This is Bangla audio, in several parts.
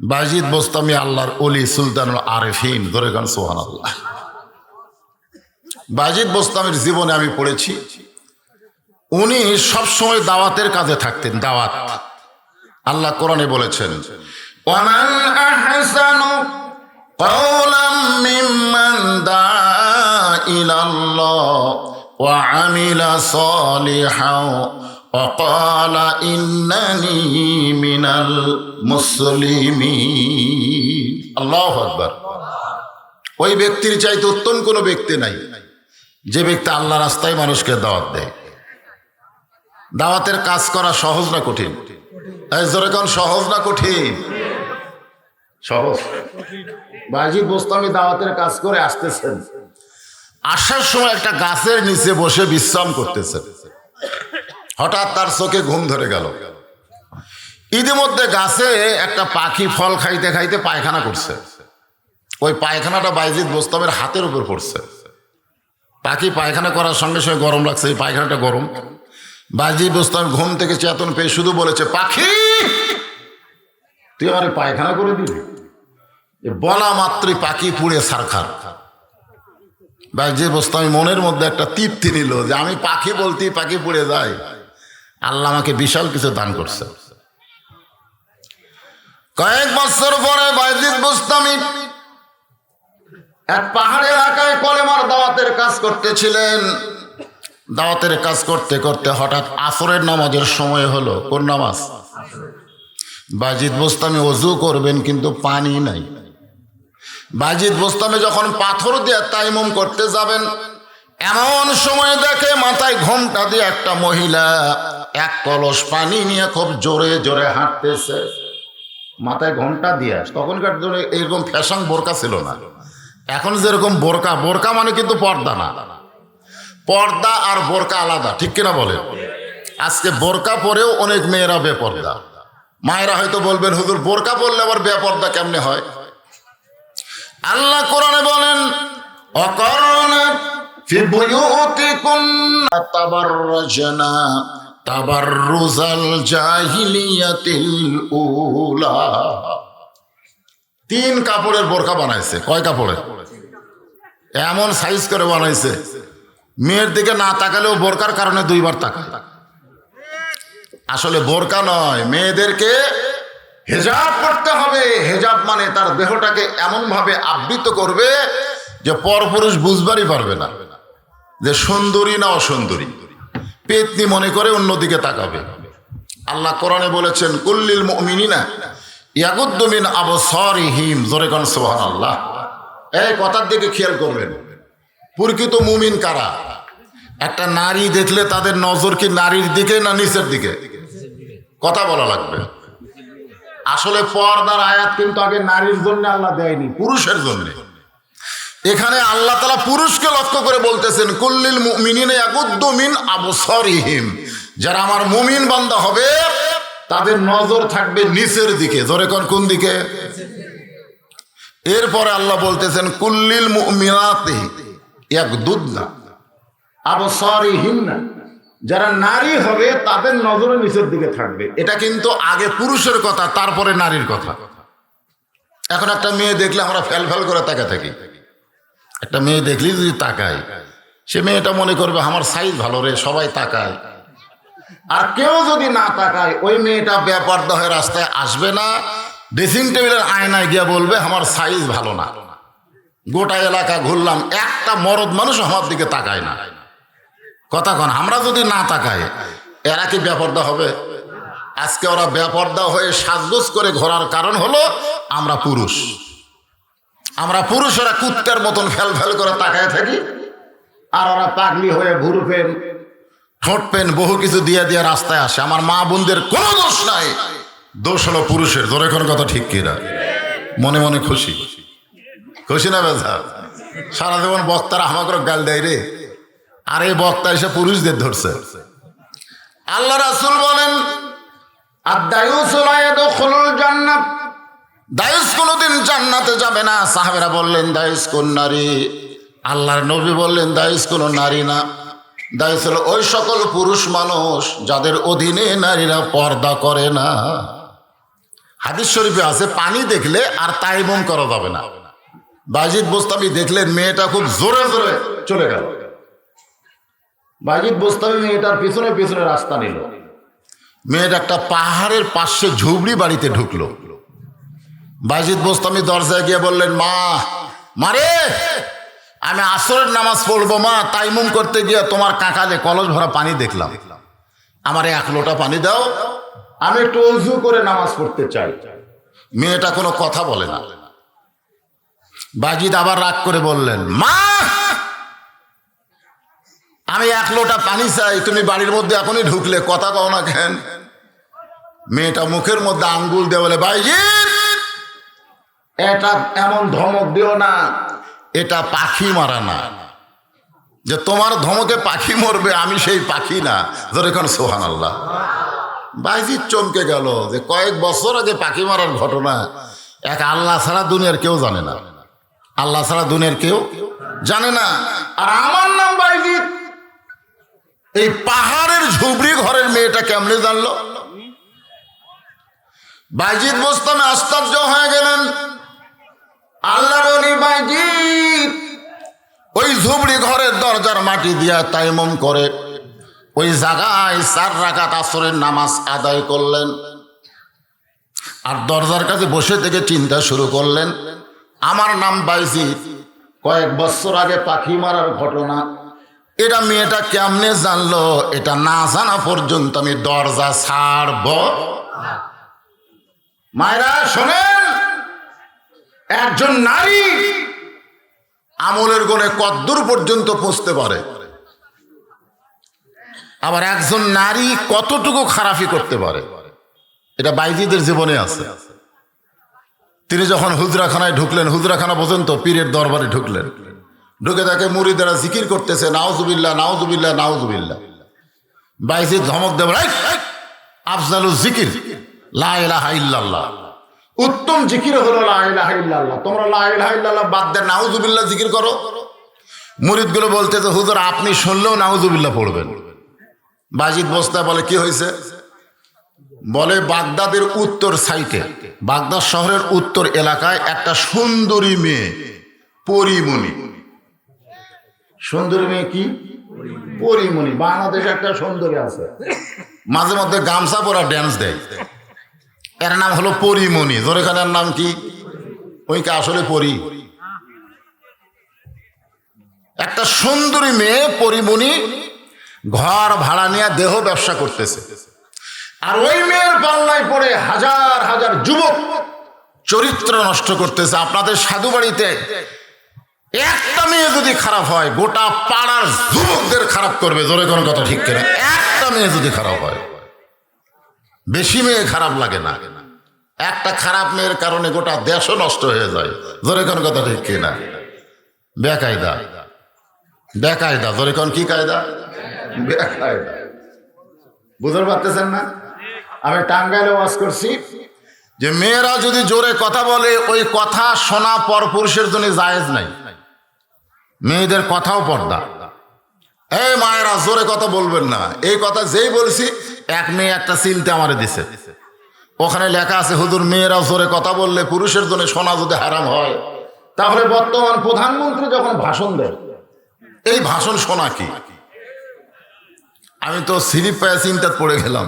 বাজিদ বোস্তামি আল্লাহর ওলি সুলতানুল আরেফিন, ধরে গান সুবহানাল্লাহ। বাজিদ বোস্তামির জীবনে আমি পড়েছি, উনি সবসময় দাওয়াতের কাজে থাকতেন। দাওয়াত, আল্লাহ কোরআনে বলেছেন, ওয়ামান আহসানু কাওলাম মিম্মান দাআ ইলাল্লাহ ওয়া আমিলা সালিহান ওয়া ক্বালা ইন্নানি মিনাল মুসলিমিন। আল্লাহু আকবার। ওই ব্যক্তির চাইতে উত্তম কোনো ব্যক্তি নাই যে ব্যক্তি আল্লাহ রাস্তায় মানুষকে দাওয়াত দেয়। দাওয়াতের কাজ করা সহজ না কঠিন? যেরকম সহজ না কঠিন? সহজ। বাজিদ বোস্তামি দাওয়াতের কাজ করে আসতেছেন, আসার সময় একটা গাছের নিচে বসে বিশ্রাম করতেছেন। হঠাৎ তার চোখে ঘুম ধরে গেল। ইতিমধ্যে গাছে একটা পাখি ফল খাইতে খাইতে পায়খানা করছে। ওই পায়খানাটা বাজিদ বোস্তামের হাতের উপর পড়ছে। পাখি পায়খানা করার সঙ্গে সঙ্গে গরম লাগছে, এই পায়খানাটা গরম। বাজিদ বোস্তাম ঘুম থেকে চেতন পেয়ে শুধু বলেছে, পাখি তুই আমার পায়খানা করে দিবি? বলা মাত্রই পাখি পুড়ে ছারখার। বাজিদ বোস্তামি মনের মধ্যে একটা তৃপ্তি নিল যে আমি পাখি বলতেই পাখি পুড়ে যায়, আল্লাহ আমাকে বিশাল কিছু দান করছে। কয়েক বছর পরে বাজিদ বোস্তামি এক পাহাড়ি এলাকায় কলেমার দাওয়াতের কাজ করতেছিলেন। দাওয়াতের কাজ করতে করতে হঠাৎ আসরের নামাজের সময় হলো। কোন নামাজ? বাজিদ বোস্তামি ওযু করবেন কিন্তু পানি নাই। বাজিদ বোস্তামি যখন পাথর দিয়ে তায়াম্মুম করতে যাবেন, এমন সময় দেখে মাথায় ঘোমটা দিয়ে একটা মহিলা এক কলস পানি নিয়ে খুব জোরে জোরে হাঁটতেছে। মাথায় ঘোমটা দিয়ে। তখনকার জন্য এরকম ফ্যাশন বোরকা ছিল না। এখন যেরকম বোরকা, বোরকা মানে কিন্তু পর্দা না। পর্দা আর বোরকা আলাদা, ঠিক কিনা বলে? আজকে বোরকা পরেও অনেক মেয়েরা বেপর্দা। মায়েরা হয়তো বলবেন, হুজুর বোরকা পরলে আবার বেপর্দা কেমনে হয়? আল্লাহ কোরআনে বলেন, অকরনা ফি বুয়ুতিকুন্না তাবাররাজনা তাবাররুজাল জাহিলিয়াতিল উলা। 3 কাপড়ের বোরকা বানাইছে। কয় কাপড়ের? এমন সাইজ করে বানাইছে, মেয়ের দিকে না তাকালেও বোরকার কারণে 2 বার তাকায়। আসলে বোরকা নয়, মেয়েদেরকে হেজাব করতে হবে। হেজাব মানে তার দেহটাকে এমন ভাবে আবৃত করবে যে পরপুরুষ বুঝবারই পারবে না যে সুন্দরী না অসুন্দরী। পেতনি মনে করে অন্যদিকে তাকাবে। আল্লাহ কোরআনে বলেছেন, কুল্লিল মুমিনিনা ইয়াগুদ্দু মিন আবসারিহিম। জোরে কোন সুবহানাল্লাহ। এই কথার দিকে খেয়াল করবেন, প্রকৃত মুমিন কারা? একটা নারী দেখলে তাদের নজর কি নারীর দিকে না নিচের দিকে? কথা বলা লাগবে। আসলে পর্দার আয়াত কিন্তু আগে নারীর জন্য আল্লাহ দেয়নি, পুরুষের জন্য। এখানে আল্লাহ তাআলা পুরুষকে লক্ষ্য করে বলতেছেন, কুল্লিল মুমিনিনা ইয়াগুদ্দু মিন আবসারিহিম। যারা আমার মুমিন বান্দা হবে তাদের নজর থাকবে নিচের দিকে। জোরে কোন দিকে? এরপরে আল্লাহ বলতেছেন, কুল্লিল মুমিনাতি ইয়াগদুদনা আবসারিহিন্না। যারা নারী হবে তাদের নজরে নিচের দিকে থাকবে। এটা কিন্তু আগে পুরুষের কথা, তারপরে নারীর কথা। এখন একটা মেয়ে দেখলে আমরা ফেল ফেল করে তাকায় থাকি। একটা মেয়ে দেখলেই যদি তাকাই, সে মেয়েটা মনে করবে আমার সাইজ ভালো রে, সবাই তাকায়। আর কেউ যদি না তাকায়, ওই মেয়েটা বেপরদা হয়ে রাস্তায় আসবে না, ড্রেসিং টেবিলের আয়নায় গিয়ে বলবে আমার সাইজ ভালো না। গোটা এলাকা ঘুরলাম, একটা মরদ মানুষ আমার দিকে তাকায় না। কথা কন, আমরা যদি না তাকাই এরা কি বেপরদা হবে? আজকে ওরা বেপরদা হয়ে সাজগোজ করে ঘোরার কারণ হলো আমরা পুরুষ। আমরা পুরুষেরা কুত্তার মতন ফেল ফেল করে তাকায় থাকি, আর ওরা পাগলি হয়ে ভুরু পেন ঠোঁট পেন বহু কিছু দিয়ে দিয়ে রাস্তায় আসে। আমার মা বোনদের কোনো দোষ নাই, দোষ হলো পুরুষের। ধরে কোন কথা ঠিক কিনা? মনে মনে খুশি, খুশি না বেজা? সারা জীবন বক্তারা আমাকে গাল দেয় রে, আর এই বক্তা এসে পুরুষদের ধরছে। আল্লাহ রাসূল বলেন, আদ-দায়ুসু লা ইয়াদখুলুল জান্নাত। দায়ুস কোনোদিন জান্নাতে যাবে না। সাহাবেরা বললেন, দায়ুস কোন নারী? আল্লাহর নবী বললেন, দায়ুস কোন নারী না, দায়ুস হলো ওই সকল পুরুষ মানুষ যাদের অধীনে নারীরা পর্দা করে না। হাদিস শরীফে আছে পানি দেখলে আর তাইমুম করা যাবে না। বাজিদ বোস্তামি দেখলেন মেয়েটা খুব জোরে জোরে চলে গেল। বাজিদ বোস্তামি মেয়েটার পিছনে পিছনে রাস্তা নিল। মেয়েটা একটা পাহাড়ের পাশে ঝুবড়ি বাড়িতে ঢুকলো। বাজিদ বোস্তামি দরজায় গিয়ে বললেন, মা মারে, আমি আসরের নামাজ পড়বো মা, তাইমুম করতে গিয়ে তোমার কাকালে কলস ভরা পানি দেখলাম, আমার 1 লোটা পানি দাও, আমি একটু ওযু করে নামাজ পড়তে চাই। মেয়েটা কোনো কথা বলে না। বাজিদ আবার রাগ করে বললেন, মা আমি 1 লোটা পানি চাই, তুমি বাড়ির মধ্যে এখনই ঢুকলে, কথা কও না কেন? মেয়েটা মুখের মধ্যে আঙ্গুল দিয়ে বলে, বাজিদ এটা এমন ধমক দিও না, এটা পাখি মারা না, যে তোমার ধমকে পাখি মরবে, আমি সেই পাখি না। যেরকম সুবহানাল্লাহ। বাজিদ চমকে গেল যে কয়েক বছর আগে পাখি মারার ঘটনা এক আল্লাহ ছাড়া দুনিয়ার কেউ জানে না, আল্লাহ ছাড়া দুনিয়ার কেউ জানে না। আর আমার নাম বাজিদ, এই পাহাড়ের ঝুবড়ি ঘরের মেয়েটা কেমনে জানলো? বাজিদ বোস্তামি আশ্চর্য হয়ে গেলেন। আল্লাহর ওলি বাজিদ ওই ঝুবড়ি ঘরের দরজার মাটি দিয়া তাইমুম করে ওই জায়গায় 4 রাকাত আসরের নামাজ আদায় করলেন। আর দরজার কাছে বসে থেকে চিন্তা শুরু করলেন, আমার নাম বাজিদ, কয়েক বছর আগে পাখি মারার ঘটনা, এটা মেয়েটা কেমনে জানলো? এটা না জানা পর্যন্ত আমি দরজা ছাড়ব। মায়েরা শোনেন, একজন নারী আমলের গুণে কদ্দূর পর্যন্ত পৌঁছতে পারে, আবার একজন নারী কতটুকু খারাপি করতে পারে, এটা বাইজিদের জীবনে আছে। তিনি যখন হুজরাখানায় ঢুকলেন, হুজরাখানা পর্যন্ত পীরের দরবারে ঢুকলেন, ঢুকে তাকে মুরিদেরা জিকির করতেছে, নাউজুবিল্লাহ নাউজুবিল্লাহ নাউজুবিল্লাহ। বাইজিদ ধমক দেব, আফজালুজ জিকির লা ইলাহা ইল্লাল্লাহ, উত্তম জিকির হলো লা ইলাহা ইল্লাল্লাহ, তোমরা লা ইলাহা ইল্লাল্লাহ বাদ দিয়ে নাউজুবিল্লাহ জিকির করো। মুরিদগুলো বলতেছে, হুজুর আপনি শুনলেও নাউজুবিল্লাহ পড়বেন। বাজিদ বস্তা বলে, কি হয়েছে? বলে, বাগদাদের উত্তর সাইটে, বাগদাদ শহরের উত্তর এলাকায় একটা সুন্দরী মেয়ে, পরিমণি। সুন্দরী মেয়ে কি? পরিমণি। বাংলাদেশে একটা সুন্দরী আছে, মাঝে মধ্যে গামছা পরা ড্যান্স দেয়, এর নাম হলো পরিমণি। জোরেখানের নাম কি? ওইকে আসলে পরি। একটা সুন্দরী মেয়ে পরিমণি ঘর ভাড়া নিয়ে দেহ ব্যবসা করতেছে। আর ওই মেয়ের পাল্লায় পড়ে হাজার হাজার যুবক চরিত্র নষ্ট করতেছে। আপনাদের সাধু বাড়িতে একটা মেয়ে যদি খারাপ হয়, গোটা পাড়ার যুবকদের খারাপ করবে। জোরে কোনো কথা ঠিক কিনা? একটা মেয়ে যদি খারাপ হয়, বেশি মেয়ে খারাপ লাগে না, একটা খারাপ মেয়ের কারণে গোটা দেশও নষ্ট হয়ে যায়। জোরে কোনো কথা ঠিক কিনা? বেকায়দা, বেকায়দা। জোরে কোন কি কায়দা? বেকায়দা। বুঝতে পারতেছেন না? আমি টাঙ্গাইলে ওয়াজ করছি যে মেয়েরা যদি জোরে কথা বলে, ওই কথা শোনা পরপুরুষের জন্য জায়েজ নাই। মেয়েদের কথাও পর্দা। এই মায়েরা জোরে কথা বলবেন না, এই কথা যেই বলছি, এক মেয়ে একটা সিলতে আমারে দিছে, ওখানে লেখা আছে, হুজুর মেয়েরা জোরে কথা বললে পুরুষের জন্য শোনা যদি হারাম হয়, তাহলে বর্তমান প্রধানমন্ত্রী যখন ভাষণ দেয়, এই ভাষণ শোনা কি? আমি তো সিরিপ পায়ে চিন্তাত পড়ে গেলাম।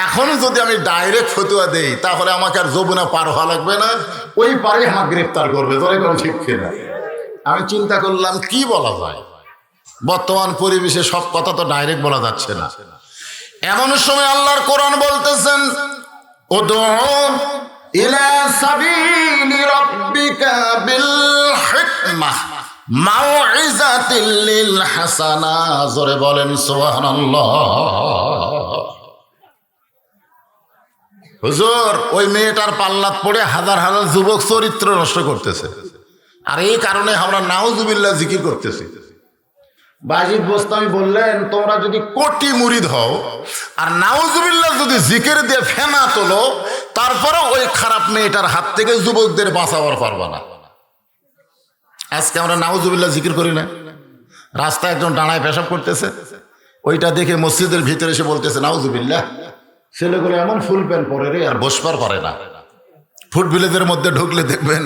এখন যদি আমি ডাইরেক্ট ফতুয়া দেই, তাহলে আমাকে আর যমুনা পার হওয়া লাগবে না, ওই পারে আমাকে গ্রেফতার করবে। ধরে কোন ঠিক কিনা? আমি চিন্তা করলাম কি বলা যায়। বর্তমান পরিবেশে সব কথা তো ডাইরেক্ট বলা যাচ্ছে না। এমন সময় আল্লাহর কোরআন বলতেছেন, উদউ ইলা সাবিলি রাব্বিকা বিল হিকমাহ মাউইজাতিল লিল হাসানা। জোরে বলেন সুবহানাল্লাহ। হুজুর ওই মেয়েটার পাল্লাত পড়ে হাজার হাজার যুবক চরিত্র নষ্ট করতেছে, আর এই কারণে আমরা নাউজুবিল্লাহ জিকির করতেছি। বাজিদ বোস্তামি বললেন, তোমরা যদি কোটি মুরিদ হও আর নাউজুবিল্লাহ যদি জিকির দিয়ে ফেনা তোলো, তারপরে ওই খারাপ মেয়েটার হাত থেকে যুবকদের বাঁচাবার পারবা না। আজকে আমরা নাউজুবিল্লাহ জিকির করি না। রাস্তায় একজন ডানায় পেশাব করতেছে, ওইটা দেখে মসজিদের ভিতরে এসে বলতেছে নাউজুবিল্লাহ, ছেলেগুলো এমন ফুল প্যান্ট পরে রে, আর বসবার পারে না। ফুট ভিলেজের মধ্যে ঢুকলে দেখবেন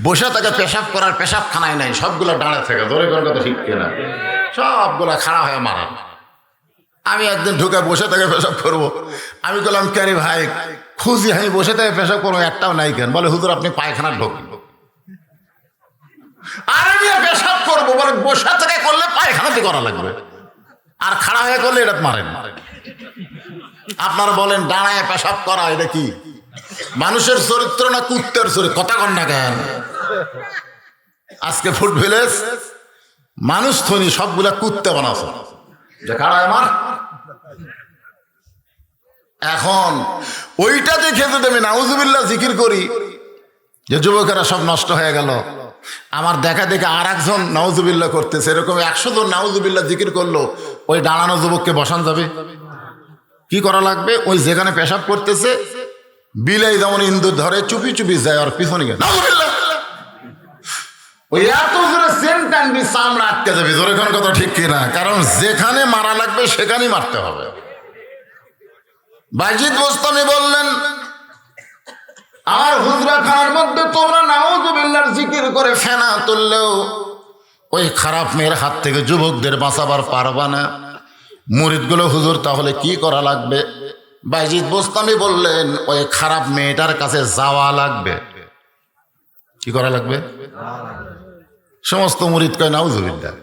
বসে তাকে পেশাব করার পেশাবখানায় নাই, সবগুলো দাঁড়ায় থাকে। ধরে কোন কথা ঠিক কিনা? সবগুলা খাড়া হয়ে মারা। আমি একদিন ঢুকে বসে থেকে পেশাব করবো। আমি বললাম, ক্যারি ভাই খুঁজি, আমি বসে থেকে পেশাব করবো, একটাও নাই কেন? বলে, হুজুর আপনি পায়খানা ঢোকেন। আর আমি পেশাব করবো, বলে বসে থেকে করলে পায়খানাতে করা লাগবে, আর খাড়া হয়ে করলে এটা মারেন। আপনারা বলেন দাঁড়ায় পেশাব করা এটা কি মানুষের চরিত্র না কুত্তের চরিত্র? কথা কন না কেন? আজকে ফুট ভিলেজ মানুষ থনি সবগুলা কুত্তে বানাছে, যে খাড়ায় আমার। এখন ওইটা দেখে যদি আমি নাউজুবিল্লাহ জিকির করি যে যুবকেরা সব নষ্ট হয়ে গেল, আমার দেখা দেখে আর একজন নাউজুবিল্লাহ করতেছে, এরকম 100 জন নাউজুবিল্লাহ জিকির করলো, ওই দাঁড়ানো যুবককে বসান যাবে? কি করা লাগবে? ওই যেখানে পেশাব করতেছে বিলাই যেমন ইন্দুর ধরে চুপি চুপি যায়, আর পিছনে গিয়ে নাউজুবিল্লাহ, ওই এত জোরে সেন টানবি চামড়া আটকে যাবে। জোরে কোন কথা ঠিক কিনা? কারণ যেখানে মারা লাগবে সেখানেই মারতে হবে। বাইজিদ বোস্তামি বললেন, আমার হুজরা খানার মধ্যে তোমরা নাউজুবিল্লাহর জিকির করে ফেনা তুললেও ওই খারাপ মেয়ের হাত থেকে যুবকদের বাঁচাবার পারবা না। মুরিদগুলো, হুজুর তাহলে কি করা লাগবে? বাইজিদ বোস্তামি বললেন, ওই খারাপ মেয়েটার কাছে যাওয়া লাগবে। কি করা লাগবে? সমস্ত মুরিদ কয় নাউজুবিল্লাহ।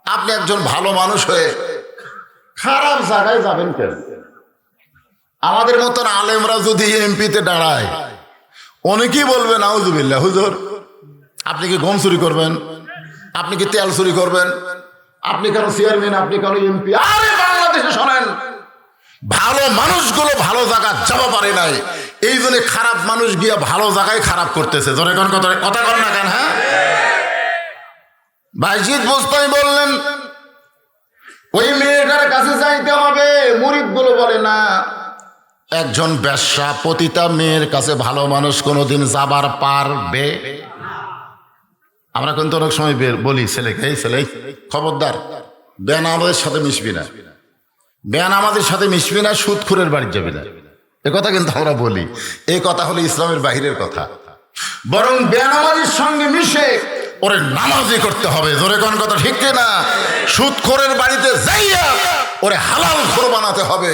আপনি একজন ভালো মানুষ হয়ে খারাপ জায়গায় যাবেন কেন? আমাদের মতন আলেমরা যদি এমপিতে দাঁড়ায়, অনেকেই বলবে নাউজুবিল্লাহ, হুজুর আপনি কি গম চুরি করবেন? আপনি কি তেল চুরি করবেন? আপনি কেন চেয়ারম্যান? আপনি কেন এমপি? আরে বাংলাদেশে শোনেন, ভালো মানুষগুলো ভালো জায়গায় যাওয়া পারে নাই, এই জন্য খারাপ মানুষ গিয়ে ভালো জায়গায় খারাপ করতেছে। ধরে কোন কথা কর না কেন? হ্যাঁ, বাইজিদ বোস্তামি বললেন, ওই মেয়েটার কাছে যাইতে হবে। মুরিদগুলো বলে না, একজন বেশ্যা পতিতা মেয়ের কাছে ভালো মানুষ কোনোদিন যাবার পারবে? আমরা কিন্তু অনেক সময় বলি ছেলেকে, এই ছেলে খবরদার বেনামাজের সাথে মিশবি না, বেনামাজের সাথে মিশবি না, সুদখোরের বাড়ি যাবি না। এ কথা কিন্তু আমরা বলি। এই কথা হলো ইসলামের বাহিরের কথা। বরং বেনামাজির সঙ্গে মিশে ওরে নামাজি করতে হবে। জোরে কোন কথা ঠিক না? সুদখোরের বাড়িতে যাইয়া ওরে হালাল খোর বানাতে হবে।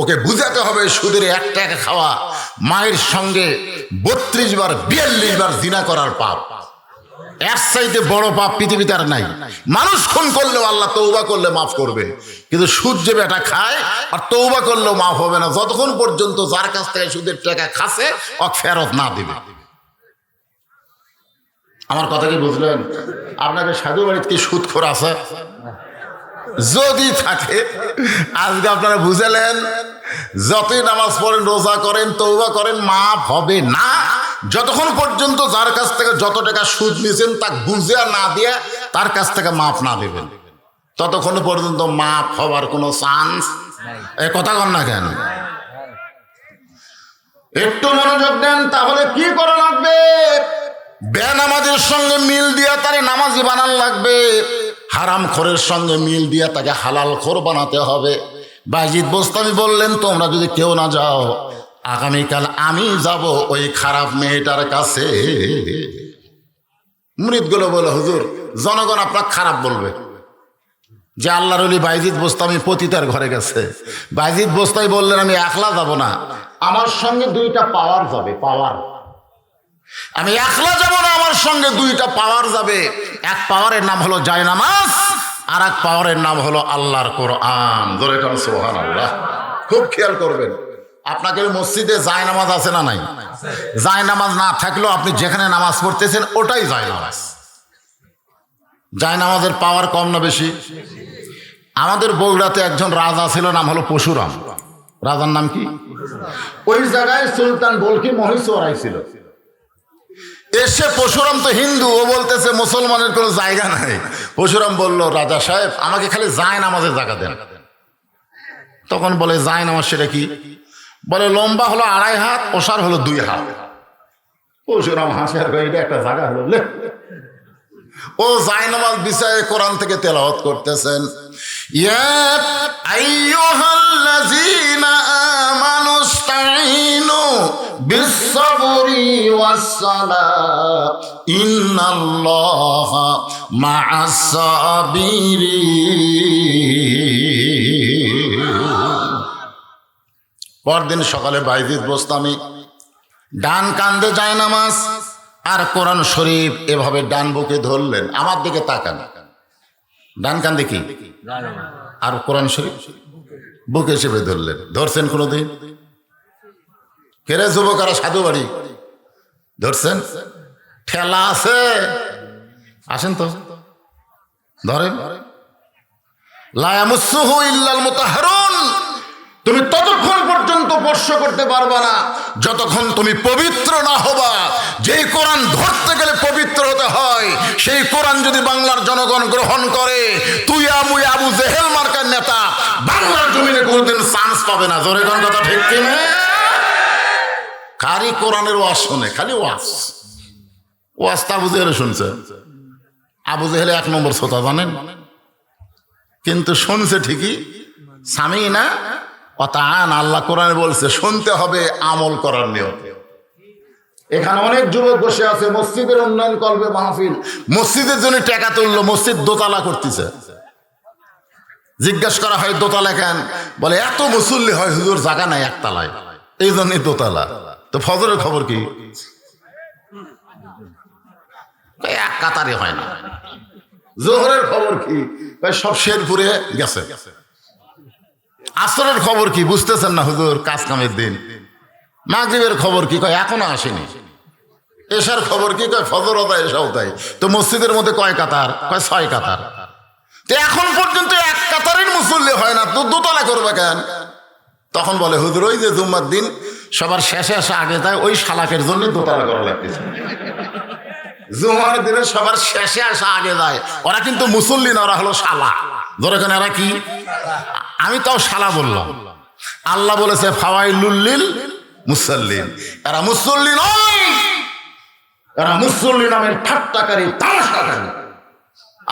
ওকে বুঝাতে হবে সুদের 1 টাকা খাওয়া মায়ের সঙ্গে 32 বার 42 বার জিনা করার পাপ, এর চাইতে বড় পাপ পৃথিবীতে আর নাই। মানুষ খুন করলেও আল্লাহ তওবা করলে মাফ করবে, কিন্তু সুদ যে বেটা খায় আর তওবা করলেও মাফ হবে না, যতক্ষণ পর্যন্ত যার কাছ থেকে সুদের টাকা খাসে ও ফেরত না দিবে। আমার কথা কি বুঝলেন? আপনাকে সাধু বাড়িতে কি সুদখোর আছে? যদি থাকে আজকে আপনারা বুঝালেন, যতই নামাজ পড়েন, রোজা করেন, তওবা করেন, মাফ হবে না যতক্ষণ পর্যন্ত যার কাছ থেকে যত টাকা সুদ নিয়েছেন তা বুঝে না দিয়ে তার কাছ থেকে মাফ না দেবেন, ততক্ষণ পর্যন্ত মাফ হওয়ার কোনো চান্স। এ কথা কন না কেন? একটু মনোযোগ দেন। তাহলে কি করা লাগবে? বেনামাজের সঙ্গে মিল দিয়া তারে নামাজি বানান লাগবে, হারাম খোরের সঙ্গে মিল দিয়া তাকে হালাল খোর বানাতে হবে। বাইজিদ বোস্তামি বললেন, তোমরা যদি কেউ না যাও, আগামীকাল আমি যাব ওই খারাপ মেয়েটার কাছে। মুরিদগুলো বলে, হুজুর জনগণ আপনার খারাপ বলবে যে আল্লাহর ওলি বাইজিদ বোস্তামি পতিতার ঘরে গেছে। বাইজিদ বোস্তামি বললেন, আমি একলা যাব না, আমার সঙ্গে 2টা পাওয়ার যাবে। পাওয়ার, আমি একলা যাব না, আমার সঙ্গে 2টা পাওয়ার যাবে। এক পাওয়ারের নাম হলো জায়নামাজ, আর এক পাওয়ারের নাম হলো আল্লাহর কোরআন। ধরে কারণ সুবহানাল্লাহ। খুব খেয়াল করবেন, আপনাকে মসজিদে জায়নামাজ আছে না নাই? জায়নামাজ না থাকলেও আপনি যেখানে নামাজ পড়তেছেন ওটাই জায়নামাজ। জায়নামাজের পাওয়ার কম না বেশি? আমাদের বগুড়াতে একজন রাজা ছিল, নাম হলো পশুরাম। রাজার নাম কি? ওই জায়গায় সুলতান বলকি মহিষ চড়াইছিল। এসে পশুরাম তো হিন্দু, ও বলতেছে মুসলমানের কোনো জায়গা নাই। পশুরাম বলল, রাজা সাহেব আমাকে খালি জায়নামাজের জায়গা দেন। তখন বলে, জায়নামাজ সেটা কি? বলে, লম্বা হলো 2.5 হাত, ওসার হলো 2 হাত। পশুরাম হাসে আর এটা একটা জায়গা হলো। ও জায়নামাজ বিছায়ে কোরআন থেকে তেলাওয়াত করতেছেন। ইয়া আইয়ুহাল্লাযীনা আমানুস্তাঈনু বিস-সাবরি ওয়াস-সালাহ ইন্নাল্লাহা মা'আস-সাবিরিন। পরদিন সকালে বাইজিদ বোস্তামি ডান কান্দে যায় নামাজ আর কোরআন শরীফ এভাবে ডান বুকে ধরলেন। আমার দিকে তাকান, ডান কান্দে কি আর কোরআন শরীফ বুকে হিসেবে ধরলেন। ধরছেন কোনোদিন? কেরে যুবকারা সাধু বাড়ি ধরছেন? ঠেলা আছে, আসেন তো ধরেন। লা ইয়ামাসসুহু ইল্লাল মুতাহহারুন। তুমি ততক্ষণ পর্যন্ত স্পর্শ করতে পারবা না যতক্ষণ তুমি পবিত্র না হবা। যেই কোরআন ধরতে গেলে পবিত্র হতে হয়, সেই কোরআন যদি বাংলার জনগণ গ্রহণ করে, তুই আমি আবু জেহেল মার্কার নেতা বাংলার জমিনে কোনোদিন চান্স পাবে না। জোরে কোন কথা ঠিক কিনা? কারি কোরআনের ওয়াজ শোনে, খালি ওয়াজ ওয়াজটা আবু জেহেল শুনছে। আবু জেহেল 1 নম্বর শ্রোতা জানেন, কিন্তু শুনছে ঠিকই। স্বামী না অতান, আল্লাহ কোরআনে বলছে শুনতে হবে আমল করার নিয়ত। এখানে অনেক যুবক বসে আছে, মসজিদের উন্নয়ন করবে মাহফিল, মসজিদের জন্য টাকা তুললো, মসজিদ দোতলা করতেছে। জিজ্ঞাসা করা হয় দোতলা কেন? বলে এত মুসল্লি হয় হুজুর, জায়গা নাই একতলায়, এই জন্যই দোতলা। তো ফজরের খবর কি? এক কাতারে হয় না। জোহরের খবর কি? সব শেরপুরে গেছে। আসরের খবর কি? বুঝতেছেন না হুজুর, কাজ কামের দিন। মাগরিবের খবর কি? কয় এখনো আসেনি। এশার খবর কি? কয় ফজর তাই এশাও তাই। তো মসজিদের মধ্যে কয় কাতার? কয় 6 কাতার। তো এখন পর্যন্ত এক কাতারের মুসল্লি হয় না, তো দোতলা করবে কেন? তখন বলে হুজুর ওই যে জুম্মার দিন সবার শেষে আসা আগে যায়, ওই শালাকের জন্য দোতলা করা লাগতেছে। জুমার দিনে সবার শেষে আসা আগে যায়, ওরা কিন্তু মুসল্লি না, ওরা হলো শালা। ধরে কেন এরা কি? আমি তাও শালা বললাম। আল্লাহ বলেছে ফাওয়াইলুল লিল মুসাল্লিন, এরা মুসল্লি নয়, এরা মুসল্লি নামের ঠাট্টাকারী, তামাশাকারী।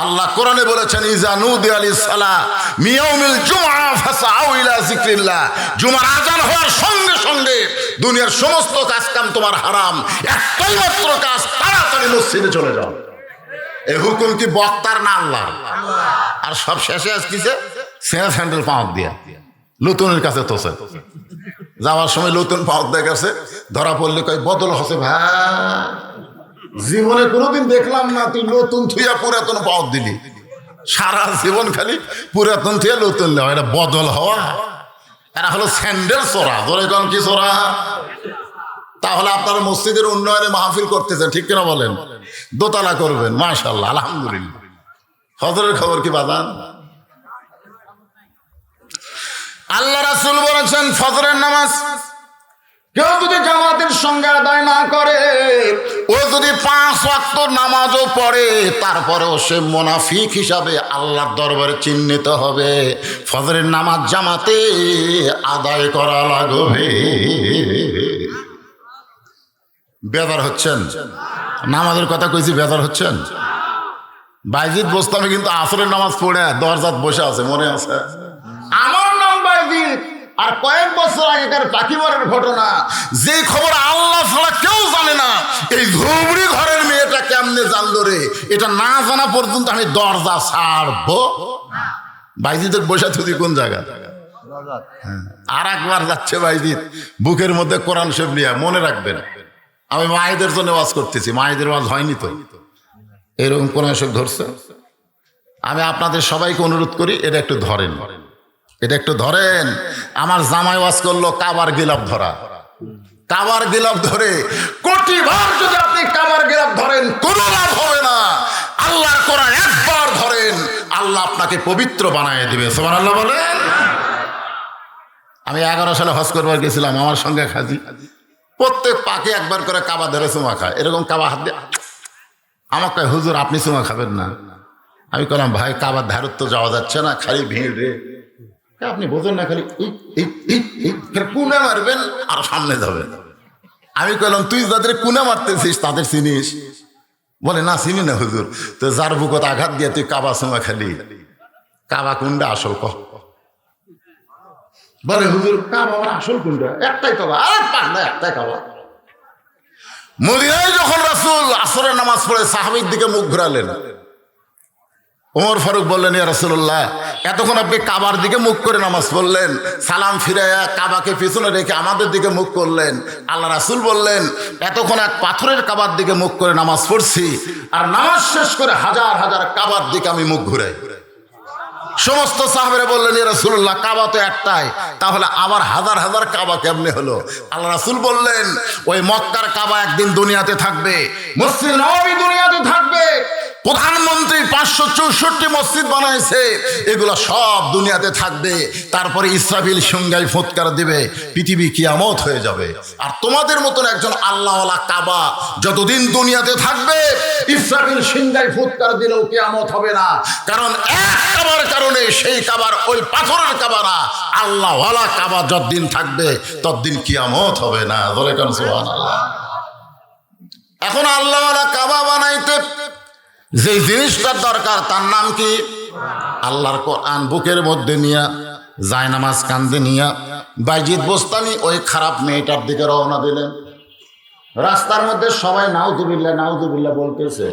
আল্লাহ কোরআনে বলেছেন ইজা নুদিয়া লিস-সালাহ মিয়াউমিল জুমআ ফাসআউ ইলা যিকরিল্লাহ। জুমার আযান হওয়ার সঙ্গে সঙ্গে দুনিয়ার সমস্ত কাজ কাম তোমার হারাম, একটাই মাত্র কাজ, তাড়াতাড়ি মসজিদে চলে যাও। এই হুকুম কি বক্তার না আল্লাহ? আর সব শেষে আসতেছে স্যান্ডেল পাওয়া দিয়া লুতুনের কাছে তোছে। যাওয়ার সময় লুতুন পাওয়া দিয়ে গেছে, ধরা পড়লে কয় বদল হচ্ছে ভাই, জীবনে কোনোদিন দেখলাম না তুই নতুন থুইয়া পুরাতন পাওয়া দিলি। সারা জীবন খালি পুরাতন থুইয়া নতুন নেওয়া, এটা বদল হওয়া? এরা হলো স্যান্ডেল চোরা। ধরে কোন কি চোরা? তাহলে আপনারা মসজিদের উন্নয়নে মাহফিল করতেছেন, ঠিক কিনা বলেন? দোতলা করবেন, মাশাআল্লাহ, আলহামদুলিল্লাহ। ফজরের খবর কি বাদান? আল্লাহ রাসূল বলেছেন ফজরের নামাজ কেউ যদি জামাতের সঙ্গে আদায় না করে, ও যদি 5 ওয়াক্ত নামাজও পড়ে, তারপরেও সে মুনাফিক হিসাবে আল্লাহর দরবারে চিহ্নিত হবে। ফজরের নামাজ জামাতে আদায় করা লাগবে। বেদার হচ্ছেন? নামাজের কথা কইছি, বেদার হচ্ছেন? বাইজিদ বোস্তামি কিন্তু আসরের নামাজ পড়ে দরজাত বসে আছে, মনে আছে? আমার নাম বাইজিদ। আর কয়েক বছর আগেকার পাকিবারের ঘটনা, যে খবর আল্লাহ ছাড়া কেউ জানে না, এই ধুবড়ি ঘরের মেয়েটা কেমনে জানলো রে, এটা না জানা পর্যন্ত আমি দরজা ছাড়বো। বাইজিদের বসে তুই কোন জায়গা? আর একবার যাচ্ছে বাইজিদ বুকের মধ্যে কোরআন শরীফ নিয়ে। মনে রাখবেন, আমি মায়েদের জন্য ওয়াজ করতেছি, মায়েদের ওয়াজ হয়নি তো। এরকম কোরআন শরীফ ধরছে। আমি আপনাদের সবাইকে অনুরোধ করি, এটা একটু ধরেন, এটা একটু ধরেন। আমার জামাই ওয়াজ করলো কাবার গিলাফ ধরা। কাবার গিলাফ ধরে কোটিবার যদি আপনি কাবার গিলাফ ধরেন কোনো লাভ হবে না। আল্লাহর কোরআন একবার ধরেন, আল্লাহ আপনাকে পবিত্র বানায় দিবে। সুবহানাল্লাহ বলেন। আমি 11 সালে হজ করবার গেছিলাম, আমার সঙ্গে খাজি প্রত্যেক পাকে একবার করে কাবা ধরে চুমা খায়। এরকম কাবা হাত দিয়ে আমাকে কয় হুজুর আপনি চুমা খাবেন না? আমি বললাম ভাই কাবার ধারত তো যাওয়া যাচ্ছে না, খালি ভিড় রে। আপনি বোঝেন না, খালি কুনা মারবেন আর সামনে যাবেন। আমি কইলাম তুই যাদের কুনা মারতেছিস তাদের চিনিস? বলে না চিনি না হুজুর। তো যার বুকত আঘাত দিয়ে তুই কাবা চুমা খালি, কাবা কোনটা আসল কহ? বলে হুজুর কাবা আসল কোনটা? একটাই কাবা। আরে পাগলা, একটাই কাবা। মদিনায় যখন রাসূল আসরের নামাজ পড়ে সাহাবীর দিকে মুখ ঘুরালেন, ওমর ফারুক বললেন, ইয়া রাসূলুল্লাহ, এতক্ষণ আপনি কাবার দিকে মুখ করে নামাজ পড়লেন, সালাম ফিরাইয়া কাবাকে পিছনে রেখে আমাদের দিকে মুখ করলেন। আল্লাহ রাসূল বললেন, এতক্ষণ এক পাথরের কাবার দিকে মুখ করে নামাজ পড়ছি, আর নামাজ শেষ করে হাজার হাজার কাবার দিকে আমি মুখ ঘুরাই। সমস্ত সাহাবারা বললেন, ইয়া রাসূলুল্লাহ, কাবা তো একটাই, তাহলে আবার হাজার হাজার কাবা কেমনে হলো? আল্লাহ রাসূল বললেন, ওই মক্কার কাবা একদিন দুনিয়াতে থাকবে, মসজিদ নববী দুনিয়াতে থাকবে, প্রধানমন্ত্রী 564 মসজিদ বানাইছে, এগুলো সব দুনিয়াতে থাকবে। তারপরে ইসরাফিল সংজ্ঞায় ফুৎকার দিবে, পৃথিবী কিয়ামত হয়ে যাবে। আর তোমাদের মতন একজন আল্লাহওয়ালা কাবা যতদিন দুনিয়াতে থাকবে, ইসরাফিল সংজ্ঞায় ফুৎকার দিলেও কিয়ামত হবে না। কারণ এক কাবার কারণে সেই কাবার ওই পাথরের কাবা না, আল্লাহওয়ালা কাবা যতদিন থাকবে ততদিন কিয়ামত হবে না। বলে কেন সুবহানাল্লাহ। এখন আল্লাহওয়ালা কাবা বানাইতে যে জিনিসটার দরকার তার নাম কি? আল্লাহর কোরআন বুকের মধ্যে নিয়া, জায়নামাজ কান্দে নিয়া বাইজিদ বোস্তানি ওই খারাপ মেয়েটার দিকে রওনা দিলেন। রাস্তার মধ্যে সবাই নাউজুবিল্লাহ নাউজুবিল্লাহ বলতেছে।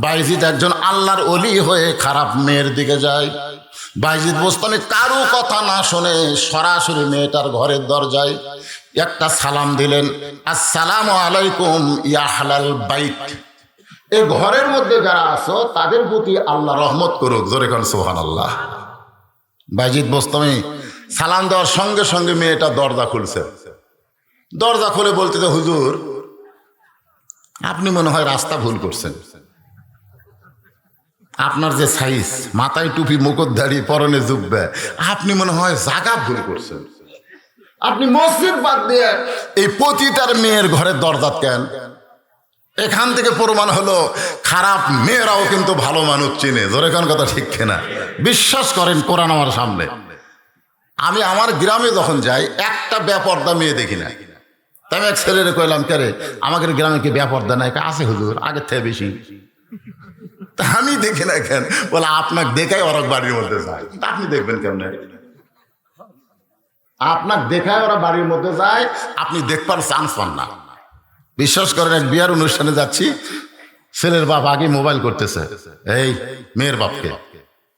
বাইজিদ একজন আল্লাহর ওলি হয়ে খারাপ মেয়ের দিকে যায়। বাইজিদ বোস্তানি কারো কথা না শুনে সরাসরি মেয়েটার ঘরের দরজায় একটা সালাম দিলেন, আসসালামু আলাইকুম ইয়া আহলাল বাইত। এই ঘরের মধ্যে যারা আছো তাদের প্রতি আল্লাহ রহমত করুক। জোরে কোন সুবহানাল্লাহ। বাইজিদ বোস্তামি সালাম দেওয়ার সঙ্গে সঙ্গে মেয়েটা দরজা খুলছে। দরজা খুলে বলতে, হুজুর, আপনি মনে হয় রাস্তা ভুল করছেন। আপনার যে সাইজ, মাথায় টুপি, মুকুট দাড়ি, পরনে জুব্বা, আপনি মনে হয় জায়গা ভুল করছেন। আপনি মসজিদ বাদ দিয়ে এই পতিতার মেয়ের ঘরের দরজা কেন? এখান থেকে প্রমাণ হলো খারাপ মেয়েরাও কিন্তু ভালো মানুষ চিনে। জোরে কোন কথা ঠিক কিনা? বিশ্বাস করেন, কোরআন আমার সামনে। আমি আমার গ্রামে যখন যাই একটা বেপর্দা মেয়ে দেখি না। তাই আমি এক ছেলেরে কইলাম, কে রে, আমাদের গ্রামে কি বেপর্দা নাই? আছে হুজুর, আগের থেকে বেশি। তা আমি দেখি না কেন? বলে আপনাকে দেখাই ওরা বাড়ির মধ্যে যায়। তা আপনি দেখবেন কেমন? আপনাকে দেখায় ওরা বাড়ির মধ্যে যায়, আপনি দেখবার চান্স পান না। বিশ্বাস করেন, এক বিয়ার অনুষ্ঠানে যাচ্ছি, ছেলের বাপ আগে মোবাইল করতেছে এই মেয়ের বাপকে,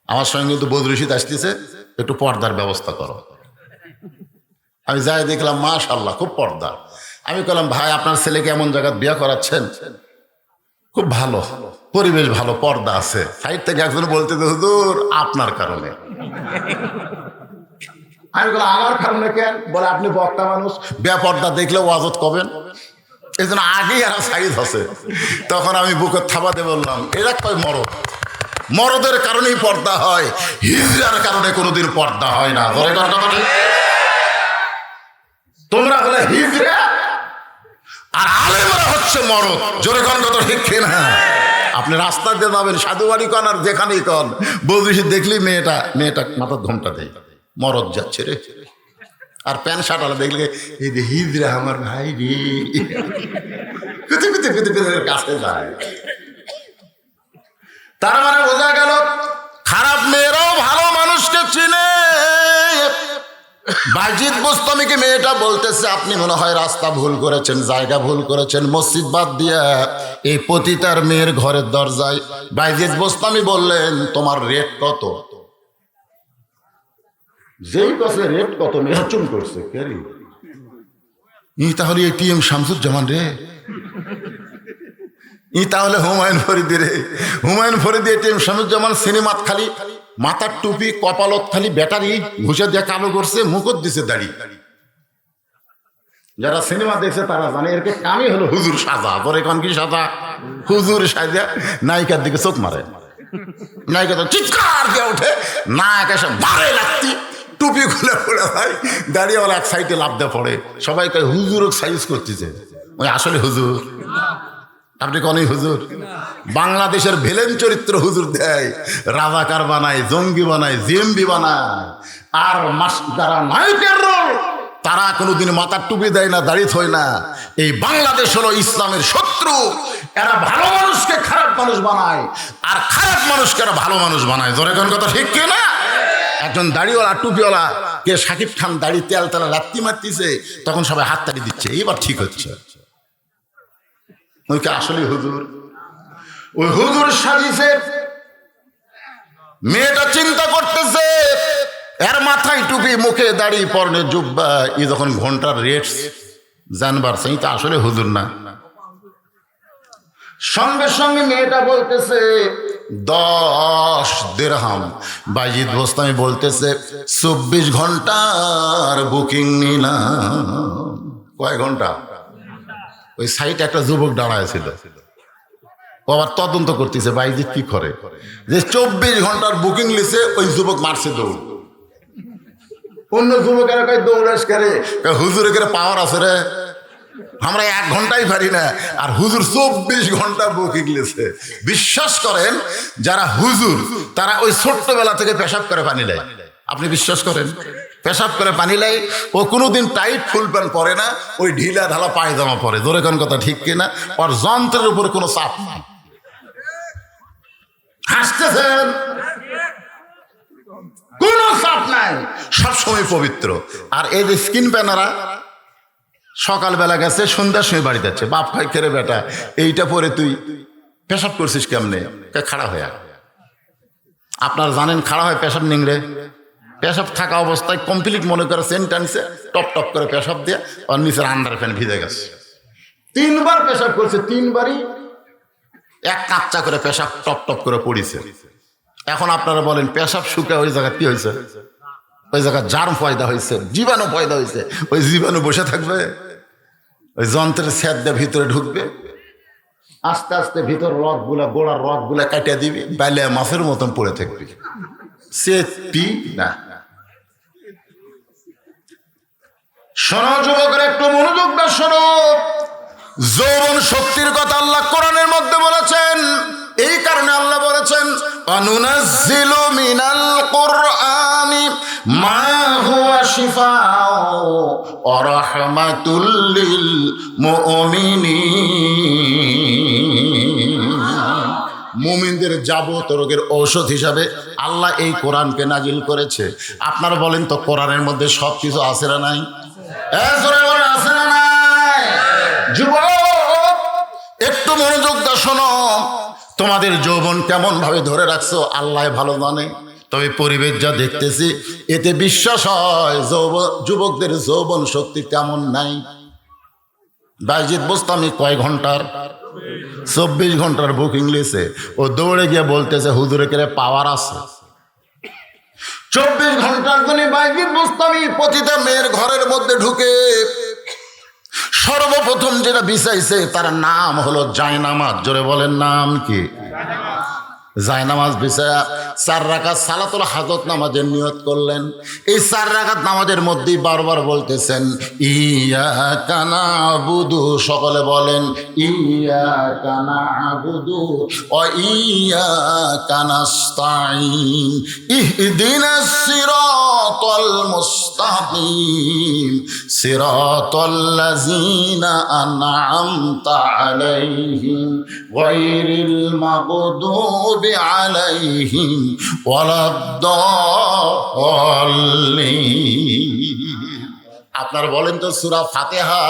আমার সঙ্গে কিন্তু বদরশিদ আসতেছে, একটু পর্দার ব্যবস্থা করো। আমি যাই দেখলাম, মাশাআল্লাহ, খুব পর্দা। আমি বললাম, ভাই, আপনার ছেলেকে এমন জায়গায় বিয়ে করাচ্ছেন, খুব ভালো পরিবেশ, ভালো পর্দা আছে। সাইড থেকে একজন বলতে, হুজুর, আপনার কারণে। আমি বললাম, আমার কারণে কেন? বলে, আপনি বক্তা মানুষ, বেপর্দা দেখলে ওয়াজত করবেন, এই জন্য আগেই আর সাইজ আছে। তখন আমি বুকের থাবাতে বললাম, এরা কয় মরদ, মরদের কারণেই পর্দা হয়, হিজড়ার কারণে কোনোদিন পর্দা হয় না। তোমরা হলে হিজড়া আর আলেমরা হচ্ছে মরদ। জোরে কোন কথা ঠিক না? আপনি রাস্তা দিয়ে যাবেন, সাধু বাড়ি কন আর যেখানেই কন, বৌদিসি দেখলি মেয়েটা মাথার ঘোমটা দেয়, মরদ যাচ্ছে রে। আর প্যান্ট শার্ট আলা দেখলে, এই যে হিজড়া আমার ভাই রে, কাছে যায়। তার মানে বোঝা গেল খারাপ মেয়েরাও ভালো মানুষকে চিনে। বাইজিদ বোস্তামিকে মেয়েটা বলতেছে, আপনি মনে হয় রাস্তা ভুল করেছেন, জায়গা ভুল করেছেন, মসজিদ বাদ দিয়া এই পতিতার মেয়ের ঘরের দরজায়। বাইজিদ বোস্তামি বললেন, তোমার রেট কত? যেই কাছে রেট কত, মেয়ে চুম করছে, তাহলে এটিএম শামসুজ্জামান রে, তাহলে হুমায়ুন ফরিদি রে, হুমায়ুন ফরিদি, এটিএম শামসুজ্জামান। সিনেমাত খালি মাথার টুপি, কপালত খালি ব্যাটারি ঘুষে দিয়ে কালো করছে, মুকুট দিছে দাড়ি। যারা সিনেমা দেখছে তারা জানে এরকে কামই হলো হুজুর সাজা। পরে কোন কি সাজা? হুজুর সাজা নায়িকার দিকে চোখ মারে, নায়িকা তো চিৎকার দিয়ে ওঠে, নায়ক এসে বারে লাগতি, টুপি খুলে পড়ে যায়, দাঁড়িয়েওয়ালা এক সাইডে লাভ দিয়ে পড়ে। সবাই কয় হুজুর সাইজ করতেছে, ওই আসলে হুজুর। আপনি কনই হুজুর? বাংলাদেশের ভিলেন চরিত্র হুজুর দেয়, রাজাকার বানায়, জঙ্গি বানায়, জিএমবি বানায়। আর যারা নায়কের রোল, তারা কোনোদিন মাথার টুপি দেয় না, দাড়ি থয় না। এই বাংলাদেশ হলো ইসলামের শত্রু। এরা ভালো মানুষকে খারাপ মানুষ বানায়, আর খারাপ মানুষকে এরা ভালো মানুষ বানায়। জোরে কোন কথা ঠিক কিনা? একজন দাড়িওয়ালা টুপিওয়ালা কে শাকিব খান দাড়ি তেল তেলা রাত্রি মারতেছে, তখন সবাই হাততালি দিচ্ছে, এইবার ঠিক হচ্ছে। ওই কে আসলে হুজুর, ওই হুজুর সাজিছে। মেয়েটা চিন্তা করতেছে এর মাথায় টুপি, মুখে দাড়ি, পরনে জুব্বা, ই যখন ঘন্টার রেট জানবার সেই তো আসলে হুজুর না। সঙ্গে সঙ্গে মেয়েটা বলতেছে 10 দিরহাম। বাইজিদ বোস্তামি বলতেছে 24 ঘন্টার বুকিং নিলাম। কয় ঘন্টা? ওই সাইটে একটা যুবক দাঁড়ায় ছিল, ও আবার তদন্ত করতেছে বাইজিদ কি করে, যে 24 ঘন্টার বুকিং লিছে, ওই যুবক মারছে দৌড়। অন্য যুবকেরা কয় দৌড়াস করে, হুজুরে করে পাওয়ার আছে রে, আমরা 1 ঘন্টাই পারি না, আর হুজুর 24 ঘন্টা বুকিং লিছে। বিশ্বাস করেন যারা হুজুর তারা ওই ছোট্টবেলা থেকে পেশাব করে পানি নেয়। আপনি বিশ্বাস করেন? পেশাব করে পানি নেয়। ও কোনোদিন টাইট ফুল প্যান্ট পরে না, ওই ঢিলা ঢালা পায়জামা পরে। জোরে কোন কথা ঠিক কিনা? ওর যন্ত্রের উপর কোনো চাপ নাই। হাসতেছেন? কোনো চাপ নাই, সবসময় পবিত্র। আর এই যে স্কিন প্যানারা সকালবেলা গেছে, সন্ধ্যার সময় বাড়ি যাচ্ছে, বাপ ভাই খেরে বেটা এইটা পরে তুই পেশাব করছিস কেমনে? খাড়া হয়ে। আপনারা জানেন খাড়া হয় পেশাব নিংড়ে, পেশাব থাকা অবস্থায় কমপ্লিট মনে করে সেন্ট টানছে, টপ টপ করে পেশাব দিয়ে আর নিচের আন্ডার প্যান্ট ভিজে গেছে। 3 বার পেশাব করছে, 3 বারই এক কাচ্চা করে পেশাব টপ টপ করে পড়িছে। এখন আপনারা বলেন পেশাব শুকায় ওই জায়গা কি হয়েছে? ওই জায়গা জার্ম পয়দা হয়েছে, জীবাণু পয়দা হয়েছে। ওই জীবাণু বসে থাকবে, ওই যন্ত্রের স্যাদ দিয়ে ভিতরে ঢুকবে, আস্তে আস্তে ভিতর রগগুলা, গোড়ার রগগুলা কাটিয়ে দিবি, বাইলে মাছের মতন পড়ে থাকবি। সে পি না। শোনো যুবকের, একটু মনোযোগ দাও, শোনো। যৌবন শক্তির কথা আল্লাহ কোরআনের মধ্যে বলেছেন। এই কারণে আল্লাহ বলেছেন অনুনাজ্জিলু মিনাল কুরআনি মা হুয়া শিফাউ ওয়া রাহমাতুল লিল মুমিনিন। মুমিনদের যাবতীয় রোগের ঔষধ হিসাবে আল্লাহ এই কোরআনকে নাজিল করেছে। আপনারা বলেন তো কোরআনের মধ্যে সব কিছু আছে না নাই? আছে না নাই? যুবক একটু মনোযোগ দাও, শোনো। তোমাদের যৌবন কেমন ভাবে ধরে রাখছো আল্লাহ ভালো জানে। তবে পরিবেশ যা দেখতেছি এতে বিশ্বাস হয় যুবকদের যৌবন শক্তি তেমন নাই। বাইজিদ বোস্তামি কয় ঘন্টার? 24 ঘন্টার বুকিং লিছে। ও দৌড়ে গিয়ে বলতেছে হুজুরে করে পাওয়ার আছে। 24 ঘন্টার জন্য বাইজিদ বোস্তামি প্রতিটা মেয়ের ঘরের মধ্যে ঢুকে সর্বপ্রথম যেটা বিছাইছে তার নাম হলো জায়নামাজ। জোরে বলেন নাম কি? জায়নামাজ বিছায়া 4 রাকাত সালাতুল হাজত নামাজের নিয়ত করলেন। এই 4 রাকাত নামাজের মধ্যেই বারবার বলতেছেন ইয়াকা নাবুদু। সকলে বলেন ইয়াকা নাবুদু ওয়া ইয়াকা নাস্তাঈন ইহদিনাস সিরাতাল মুস্তাকিম সিরাতাল্লাযীনা আন'আমতা আলাইহিম গায়রিল মাগদুবি আলাইহিম ওয়ালাদ-দাল্লিন। আপনারা বলেন তো সূরা ফাতিহা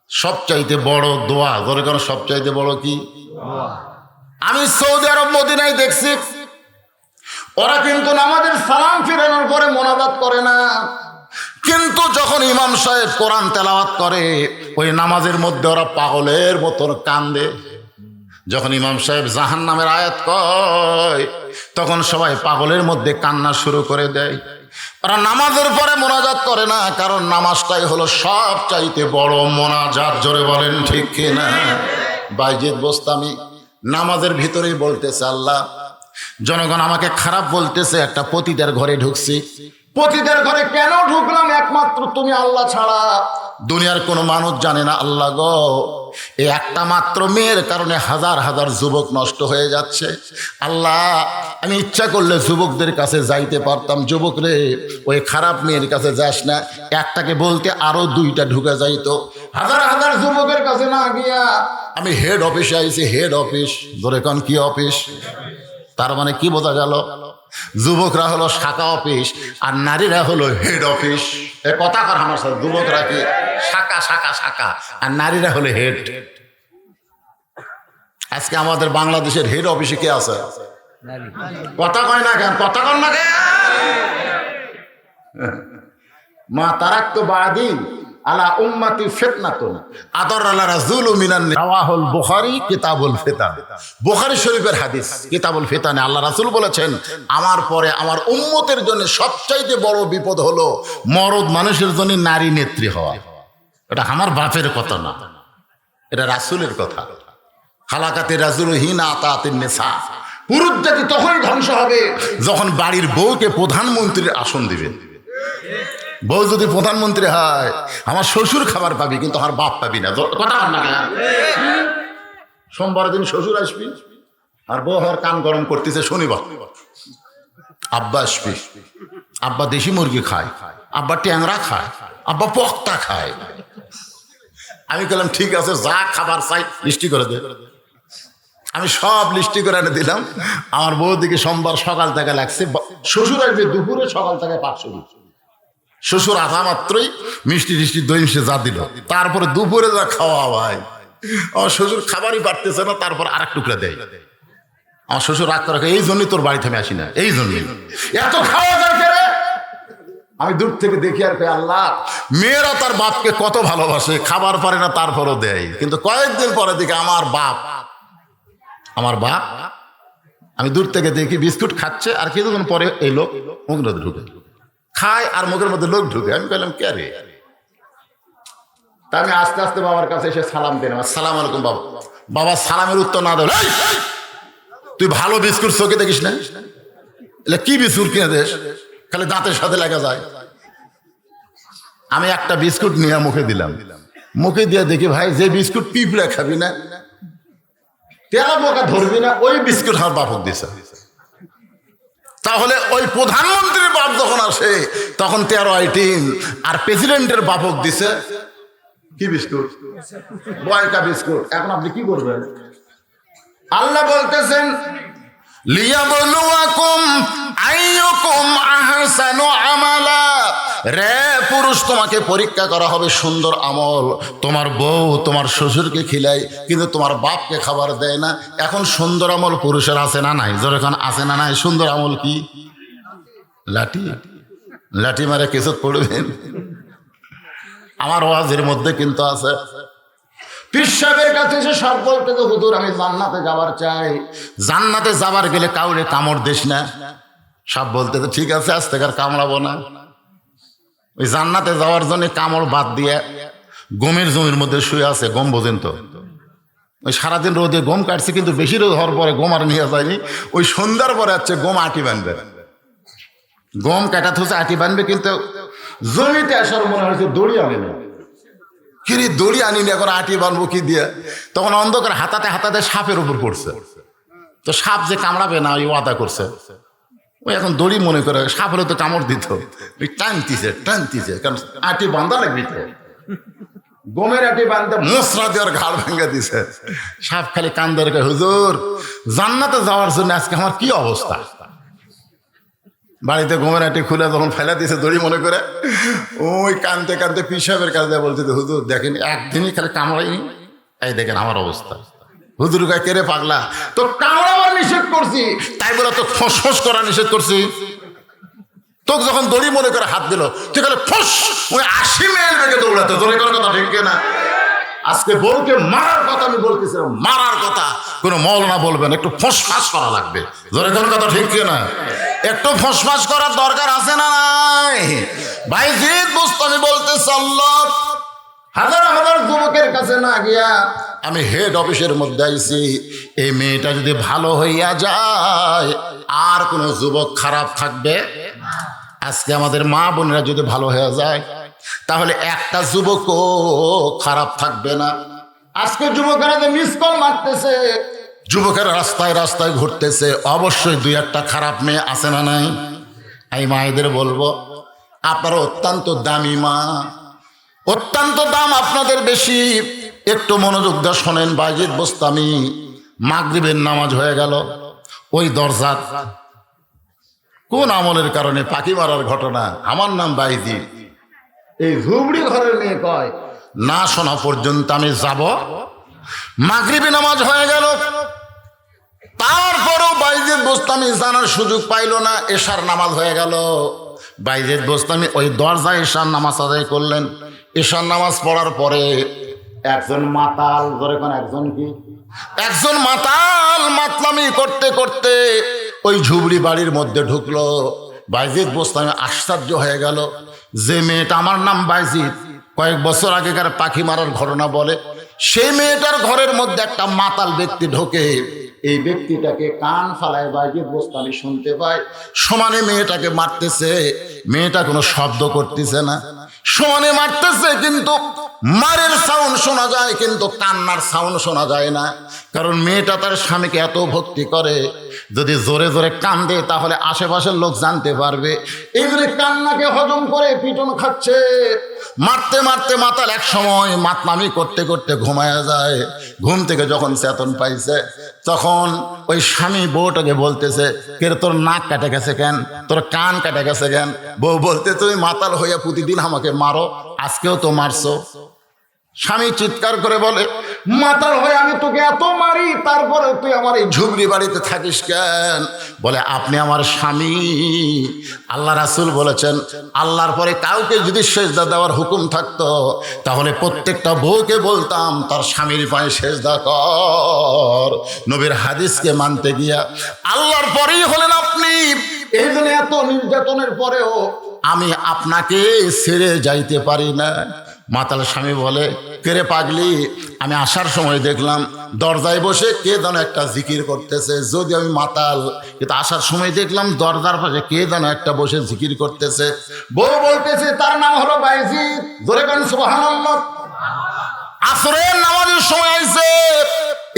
সবচাইতে বড় দোয়া। ধরে কেন সবচাইতে বড় কি? আমি সৌদি আরব মদিনায় দেখছি ওরা কিন্তু নামাজের সালাম ফিরানোর পরে মোনাজাত করে না, কিন্তু যখন ইমাম সাহেব কোরআন তেলাওয়াত করে ওই নামাজের মধ্যে ওরা পাগলের মতন কান্দে। যখন ইমাম সাহেব জাহান্নামের আয়াত কয় তখন সবাই পাগলের মধ্যে কান্না শুরু করে দেয়। ওরা নামাজের পরে মোনাজাত করে না, কারণ নামাজটাই হলো সব চাইতে বড় মোনাজাত। জোরে বলেন ঠিক কিনা? বাইজিদ বোস্তামি নামাজের ভিতরেই বলতেছে আল্লাহ জনগণ আমাকে খারাপ বলতেছে, একটা পতিতার ঘরে ঢুকছি। পতিতার ঘরে কেন ঢুকলাম? একমাত্র তুমি আল্লাহ ছাড়া দুনিয়ার কোনো মানুষ জানে না। আল্লাহ গো, এই একটা মাত্র মেয়ের কারণে হাজার হাজার যুবক নষ্ট হয়ে যাচ্ছে। আল্লাহ আমি ইচ্ছা করলে যুবকদের কাছে যাইতে পারতাম, যুবক রে ওই খারাপ মেয়ের কাছে যাস না, একটাকে বলতে আরো 2টা ঢুকে যাইতো। হাজার হাজার যুবকের কাছে না গিয়া আমি হেড অফিসে আইছি। হেড অফিস ধরে কোন কি অফিস? তার মানে কি বোঝা গেল? যুবকরা হলো শাখা অফিস আর নারীরা হলো হেড অফিস। এ কথা কর আমার সাথে, যুবকরা কি শাখা শাখা শাখা আর নারীরা হলো হেড। আজকে আমাদের বাংলাদেশের হেড অফিসে কে আছে? কথা কয় না কেন? কথা কর না কেন? মা তারাক্তু বাদি আলা উম্মতি ফিতনাতুন আদাররা রাসূলু মিনান রাওয়াহুল বুখারী কিতাবুল ফিতান। বুখারী শরীফের হাদিস কিতাবুল ফিতানে আল্লাহ রাসূল বলেছেন, আমার পরে আমার উম্মতের জন্য সবচাইতে বড় বিপদ হলো মরদ মানুষের জন্য নারী নেত্রী হওয়া। এটা আমার বাপের কথা না, এটা রাসূলের কথা। খালাকাতে রাজুলু হিনা আতাতিন নিসা। পুরুষ জাতি তখনই ধ্বংস হবে যখন বাড়ির বউকে প্রধানমন্ত্রীর আসন দিবে। বউ যদি প্রধানমন্ত্রী হয়, আমার শ্বশুর খাবার পাবি কিন্তু আমার বাপ পাবি না। কথা বল না কেন? সোমবার দিন শ্বশুর আসবি আর বউ হওয়ার কান গরম করতেছে শনিবার। আব্বা আসবি, আব্বা দেশি মুরগি খায়, আব্বা ট্যাংরা খায়, আব্বা পক্তা খায়। আমি বললাম ঠিক আছে, যা খাবার চাই লিস্টি করে দে। আমি সব লিস্টি করে এনে দিলাম। আমার বউ দিকে সোমবার সকাল থেকে লাগছে, শ্বশুর আসবে দুপুরে, সকাল থেকে 500। শ্বশুর আসা মাত্রই মিষ্টি টিষ্টি দই মিষ্টি যা দিল, তারপরে দুপুরে যা খাওয়া ভাই, আমার শ্বশুর খাবারই পারতেছে না, তারপর আর এক টুকরা দেয়। আমার শ্বশুর রাগ করে, এই জন্যই তোর বাড়িতে আমি আসি না, এই জন্যই এত খাওয়া যায় কেন? আমি দূর থেকে দেখি আর আল্লাহ, মেয়েরা তার বাপকে কত ভালোবাসে, খাবার পারে না তারপরও দেয়। কিন্তু কয়েকদিন পরে দেখি আমার বাপ আমি দূর থেকে দেখি বিস্কুট খাচ্ছে, আর কিছুক্ষণ পরে এই লোক মুখের মধ্যে ঢুকে খায় আর মুখের মধ্যে লোক ঢুকে। আমি বললাম কে রে? তা আমি আস্তে আস্তে বাবার কাছে এসে সালাম দিলাম, আসসালামু আলাইকুম বাবা। বাবা সালামের উত্তর না দেয়, তুই ভালো বিস্কুট চোখে দেখিস না? কি বিস্কুট কিনে দেশ? খালি দাঁতের সাথে লাগা যায়। আমি একটা বিস্কুট নিয়ে মুখে দিলাম, মুখে দিয়ে দেখি ভাই, যে বিস্কুট পিঁপড়ে খাবি না, তেলা বোকা ধরবি না, ওই বিস্কুট আমার বাপক দিছে। তাহলে ওই প্রধানমন্ত্রীর বাপ যখন আসে তখন 13 আইটেম, আর প্রেসিডেন্টের বাপক দিছে কি বিস্কুট? বয়কা বিস্কুট। এখন আপনি কি করবেন? আল্লাহ বলতেছেন, লিয়াবলুয়াকুম আইয়ুকুম আহসানু আমালা। রে পুরুষ, তোমাকে পরীক্ষা করা হবে সুন্দর আমল। তোমার বউ তোমার শ্বশুরকে খিলায় কিন্তু তোমার বাপকে খাবার দেয় না। এখন সুন্দর আমল পুরুষের আছে না নাই? যখন আছে না নাই? সুন্দর আমল কি? লাঠি মারে কেসত পড়বেন। আমার ওয়াজের মধ্যে কিন্তু আছে, পীর সাহেবের কাছে এসে সব বলতে, তো হুজুর আমি জান্নাতে যাবার চাই, জান্নাতে যাবার গেলে কাউরে কামড় দিস না। সব বলতে তো ঠিক আছে, আজ থেকে আর কামড়াবো না। ওই জান্নাতে যাওয়ার জন্য কামড় বাদ দিয়ে গমের জমির মধ্যে শুয়ে আছে। গম বোঝেন তো? ওই সারাদিন রোদে গম কাটছে, কিন্তু বেশি রোদ হওয়ার পরে গম আর নিয়ে যায়নি। ওই সন্ধ্যার পরে হচ্ছে গম আটি বানবে, গম কাটা থুছে আটি বানবে, কিন্তু জমিতে আসার মনে হয়েছে দড়ি আনে না। কিরে দড়ি আনিনি, এখন আটি বানবো কি দিয়ে? তখন অন্ধকার হাতাতে হাতাতে সাপের উপর পড়ছে। তো সাপ যে কামড়াবে না, ওই ওয়াদা করছে। ওই এখন দড়ি মনে করে, সাপেরও তো কামড় দিত, ওই টানতিছে, কারণ আটি বান্ধা লাগবে তো। গমের আটি বান্ধে মশরা দেওয়ার ঘাড় ভেঙে দিছে। সাপ খালি কান্দের, হুজুর জান্নাতে যাওয়ার জন্য আজকে আমার কি অবস্থা। বাড়িতে গমের আটি খুলে যখন ফেলা দিয়েছে দড়ি মনে করে, ওই কানতে কানতে পীর সাহেবের কাছে বলছে, হুজুর দেখেন একদিনই খালি কামড়াইনি, এই দেখেন আমার অবস্থা। হুজুর গায়ে কেড়ে পাগলা, তো কামড়াবার নিষেধ করছি, তাই বলে তো ফোঁস করা নিষেধ করছি? তোকে যখন দড়ি মনে করে হাত দিল, ঠিক আছে ফোঁস, ওই 80 মাইল বেগে দৌড়াতে। জোরে কোনো কথা ঠিক না? আজকে বউকে মারার কথা আমি বলতেছিলাম, মারার কথা কোনো মৌলানা বলবেন, একটু ফোঁস করা লাগবে। জোরে কোনো কথা ঠিক না? একটু ফোঁস করার দরকার আছে না নাই? ভাই জিদ বস্তু আমি বলতেছি, আল্লাহ হাজার হাজার যুবকের কাছে না গিয়া আমি হেড অফিসের মধ্যে আইছি। এই মেয়েটা যদি ভালো হইয়া যায়, আর কোনো যুবক খারাপ থাকবে? আজকে আমাদের মা বোনেরা যদি ভালো হয়ে যায়, তাহলে একটা যুবকও খারাপ থাকবে না। আজকে যুবকেরা যে মিস কল মারতেছে, যুবকেরা রাস্তায় রাস্তায় ঘুরতেছে, অবশ্যই 2-1টা খারাপ মেয়ে আছে না নাই? এই মায়েদের বলবো, আপনারা অত্যন্ত দামি মা, অত্যন্ত দাম আপনাদের বেশি। একটু মনোযোগ দিয়ে শোনেন। বাইজিদ বোস্তামি, মাগরিবের নামাজ হয়ে গেল, ওই দরজা কোন আমলের কারণে পাখি মারার ঘটনা? আমার নাম বাইজিদ। এই ঝুবড়ি ঘরের মেয়ে কয় না শোনা পর্যন্ত আমি যাব। মাগরিবি নামাজ হয়ে গেল, তারপরেও বাইজিদ বোস্তামি জানার সুযোগ পাইল না। এশার নামাজ হয়ে গেল, বাইজিদ বোস্তামি ওই দরজায় এশার নামাজ আদায় করলেন। এশার নামাজ পড়ার পরে একজন মাতাল, ধরে কোন একজন কি, একজন মাতাল মাতলামি করতে করতে ওই ঝুবড়ি বাড়ির মধ্যে ঢুকলো। বাইজিদ বোস্তামি আশ্চর্য হয়ে গেল, যে মেয়েটা আমার নাম বাইজিদ কয়েক বছর আগেকার পাখি মারার ঘটনা বলে, সেই মেয়েটার ঘরের মধ্যে একটা মাতাল ব্যক্তি ঢোকে। এই ব্যক্তিটাকে কান ফালায় বাইজিদ বোস্তামি শুনতে পায়, সমানে মেয়েটাকে মারতেছে। মেয়েটা কোনো শব্দ করতেছে না, সমানে মারতেছে, কিন্তু মারের সাউন্ড শোনা যায় কিন্তু কান্নার সাউন্ড শোনা যায় না। কারণ মেয়েটা তার স্বামীকে এত ভক্তি করে, যদি জোরে জোরে কান্দে তাহলে আশেপাশের লোক জানতে পারবে। এইগুলি কান্নাকে হজম করে পিটন খাচ্ছে। মারতে মারতে মাতাল এক সময় মাতলামি করতে করতে ঘুমায়া যায়। ঘুম থেকে যখন চেতন পাইছে, তখন ওই স্বামী বউটাকে বলতেছে, কে রে তোর নাক কাটে গেছে কেন, তোর কান কাটে গেছে কেন? বউ বলতে, তুমি মাতাল হইয়া প্রতিদিন আমাকে মারো, আজকেও তো মারছো। স্বামী চিৎকার করে বলে, মাতাল হয়ে আমি তোকে এত মারি, তারপরে তুই আমার এই ঝুবড়ি বাড়িতে থাকিস কেন? বলে, আপনি আমার স্বামী, আল্লাহ রাসূল বলেছেন আল্লাহর পরে কাউকে যদি সেজদা দেওয়ার হুকুম থাকতো তাহলে প্রত্যেকটা বউকে বলতাম তার স্বামীর পায়ে সেজদা কর। নবীর হাদিসকে মানতে গিয়া আল্লাহর পরেই হলেন আপনি। এই জন্য এত নির্যাতনের পরেও আমি আপনাকে ছেড়ে যাইতে পারি না। মাতাল স্বামী বলে, কেরে পাগলি, আমি আসার সময় দেখলাম দরজায় বসে কে যেন একটা জিকির করতেছে। যদি আমি মাতাল, কিন্তু আসার সময় দেখলাম দরজার পাশে কে যেন একটা বসে জিকির করতেছে। বউ বলতেছে তার নাম হলো বাইজিদ। জোরে বলেন সুবহানাল্লাহ। আসরের নামাজের সময় আইছে,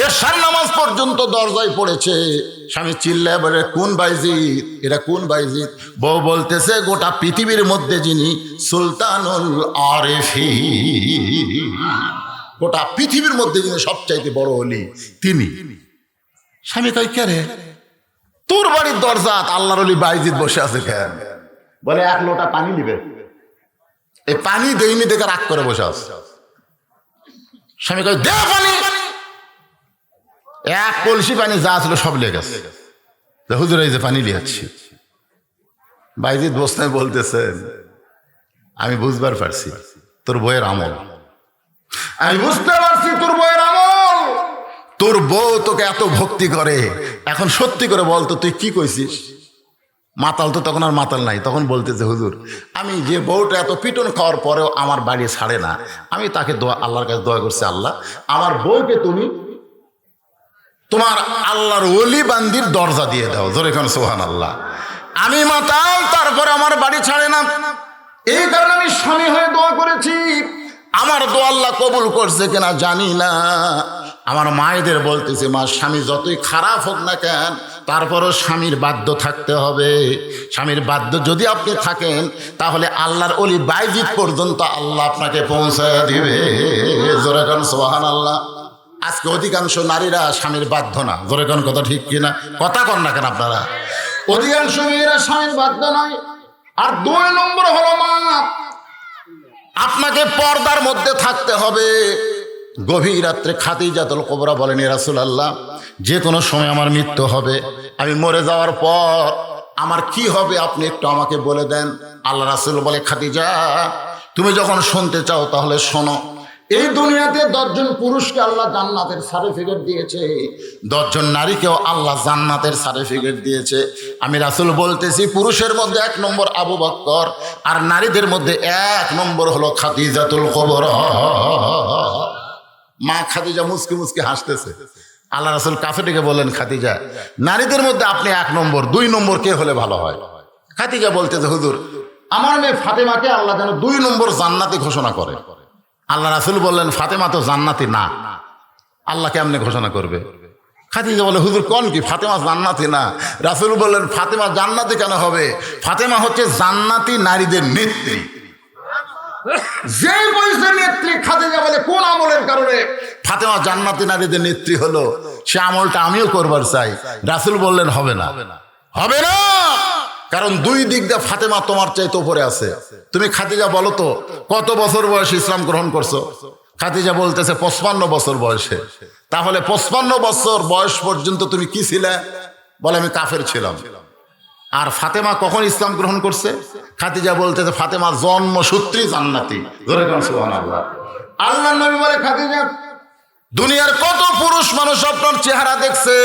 এশার নামাজ পর্যন্ত দরজায় পড়েছে। স্বামী চিল্লায় বলে, কোন বাইজিদ, এটা কোন বাইজিদ? বউ বলতেছে, গোটা পৃথিবীর মধ্যে যিনি সুলতানুল আরিফিন, গোটা পৃথিবীর মধ্যে যিনি সবচাইতে বড় ওলি তিনি। স্বামী কই, কে রে? তোর বাড়ির দরজাত আল্লাহর ওলি বাইজিদ বসে আছে কেন? বলে, এক লোটা পানি দিবে। এই পানি দেইনি দেখে রাগ করে বসে আছে। স্বামী কই, দে পানি। এক কলসি পানি যা ছিল সব লেগে গেছে। হুজুর এই যে পানি লিয়াচ্ছি। বাইজিদ বসনায় বলতেছেন, আমি বুঝবার পারছি তোর বইয়ের আমল, আমি বুঝতে পারছি তোর বইয়ের আমল। তোর বউ তোকে এত ভক্তি করে, এখন সত্যি করে বলতো তুই কি কইছিস? মাতাল তো তখন আর মাতাল নাই, তখন বলতেছে, হুজুর আমি যে বউটা এত পিটন খাওয়ার পরেও আমার বাড়ি ছাড়ে না, আমি তাকে দোয়া, আল্লাহর কাছে দোয়া করছি, আল্লাহ আমার বউকে তুমি তোমার আল্লাহর ওলি বান্দির দরজা দিয়ে দাও। জোরে কোন সুবহানাল্লাহ। আমি মাতাল, তারপরে আমার বাড়ি ছাড়ে না, এই কারণে আমি স্বামী হয়ে দোয়া করেছি। আমার দোয়া আল্লাহ কবুল করছে কিনা জানি না। আমার মায়েদের বলতেছে, মা স্বামী যতই খারাপ হোক না কেন, তারপরও স্বামীর বাধ্য থাকতে হবে। স্বামীর বাধ্য যদি আপনি থাকেন তাহলে আল্লাহর ওলি বাইজিদ পর্যন্ত আল্লাহ আপনাকে পৌঁছায় দিবে। জোরে কোন সুবহানাল্লাহ। আজকে অধিকাংশ নারীরা স্বামীর বাধ্য না। জোরে কোন কথা ঠিক কিনা? কথা কন না কেন আপনারা? অধিকাংশ মেয়েরা স্বামীর বাধ্য নয়। আর 2 নম্বর হলো, মা আপনাকে পর্দার মধ্যে থাকতে হবে। গভীর রাত্রে খাদিজাতুল কুবরা বলেন, ইয়া রাসূলুল্লাহ, যে কোনো সময় আমার মৃত্যু হবে, আমি মরে যাওয়ার পর আমার কি হবে আপনি একটু আমাকে বলে দেন। আল্লাহ রাসূল বলে, খাদিজা তুমি যখন শুনতে চাও তাহলে শোনো। এই দুনিয়াতে 10 জন পুরুষকে আল্লাহ জান্নাতের সার্টিফিকেট দিয়েছে, 10 জন নারীকেও আল্লাহ জান্নাতের সার্টিফিকেট দিয়েছে। আমি রাসূল বলতেছি, পুরুষের মধ্যে 1 নম্বর আবু বকর, আর নারীদের মধ্যে 1 নম্বর হলো খাদিজাতুল কুবরা। মা খাদিজা মুসকি মুসকি হাসতেছে। আল্লাহ রাসূল কাফেরকে বললেন, খাদিজা নারীদের মধ্যে আপনি 1 নম্বর, 2 নম্বর কে হলে ভালো হয়? খাদিজা বলতেছে, হুজুর আমার মেয়ে ফাতেমাকে আল্লাহ যেন 2 নম্বর জান্নাতি ঘোষণা করে। আল্লাহ রাসূল বললেন, ফাতেমা তো জান্নাতি না, আল্লাহ কেমনে ঘোষণা করবে? খাদিজা বলে, হুজুর কোন কি, ফাতেমা জান্নাতি না। রাসূল বললেন, ফাতেমা জান্নাতি কেন হবে? ফাতেমা হচ্ছে জান্নাতি নারীদের নেত্রী। যে বয়সে নেত্রী। খাদিজা বলে, কোন আমলের কারণে ফাতেমা জান্নাতি নারীদের নেত্রী হলো? সে আমলটা আমিও করবার চাই। রাসূল বললেন, হবে না, হবে না। কারণ দুই দিক দিয়ে ফাতেমা তোমার চাইতে উপরে আছে। তুমি খাদিজা বলো তো কত বছর বয়সে ইসলাম গ্রহণ করছো? খাদিজা বলতেছে 55 বছর বয়সে। তাহলে 55 বছর বয়স পর্যন্ত তুমি কি ছিলে? বলে আমি কাফের ছিলাম। আর ফাতেমা কখন ইসলাম গ্রহণ করছে? খাদিজা বলতেছে ফাতেমা জন্মসূত্রে জান্নাতি। সুবহানাল্লাহ। আল্লাহর নবী বলে খাদিজা দুনিয়ার কত পুরুষ মানুষ আপনার চেহারা দেখছে,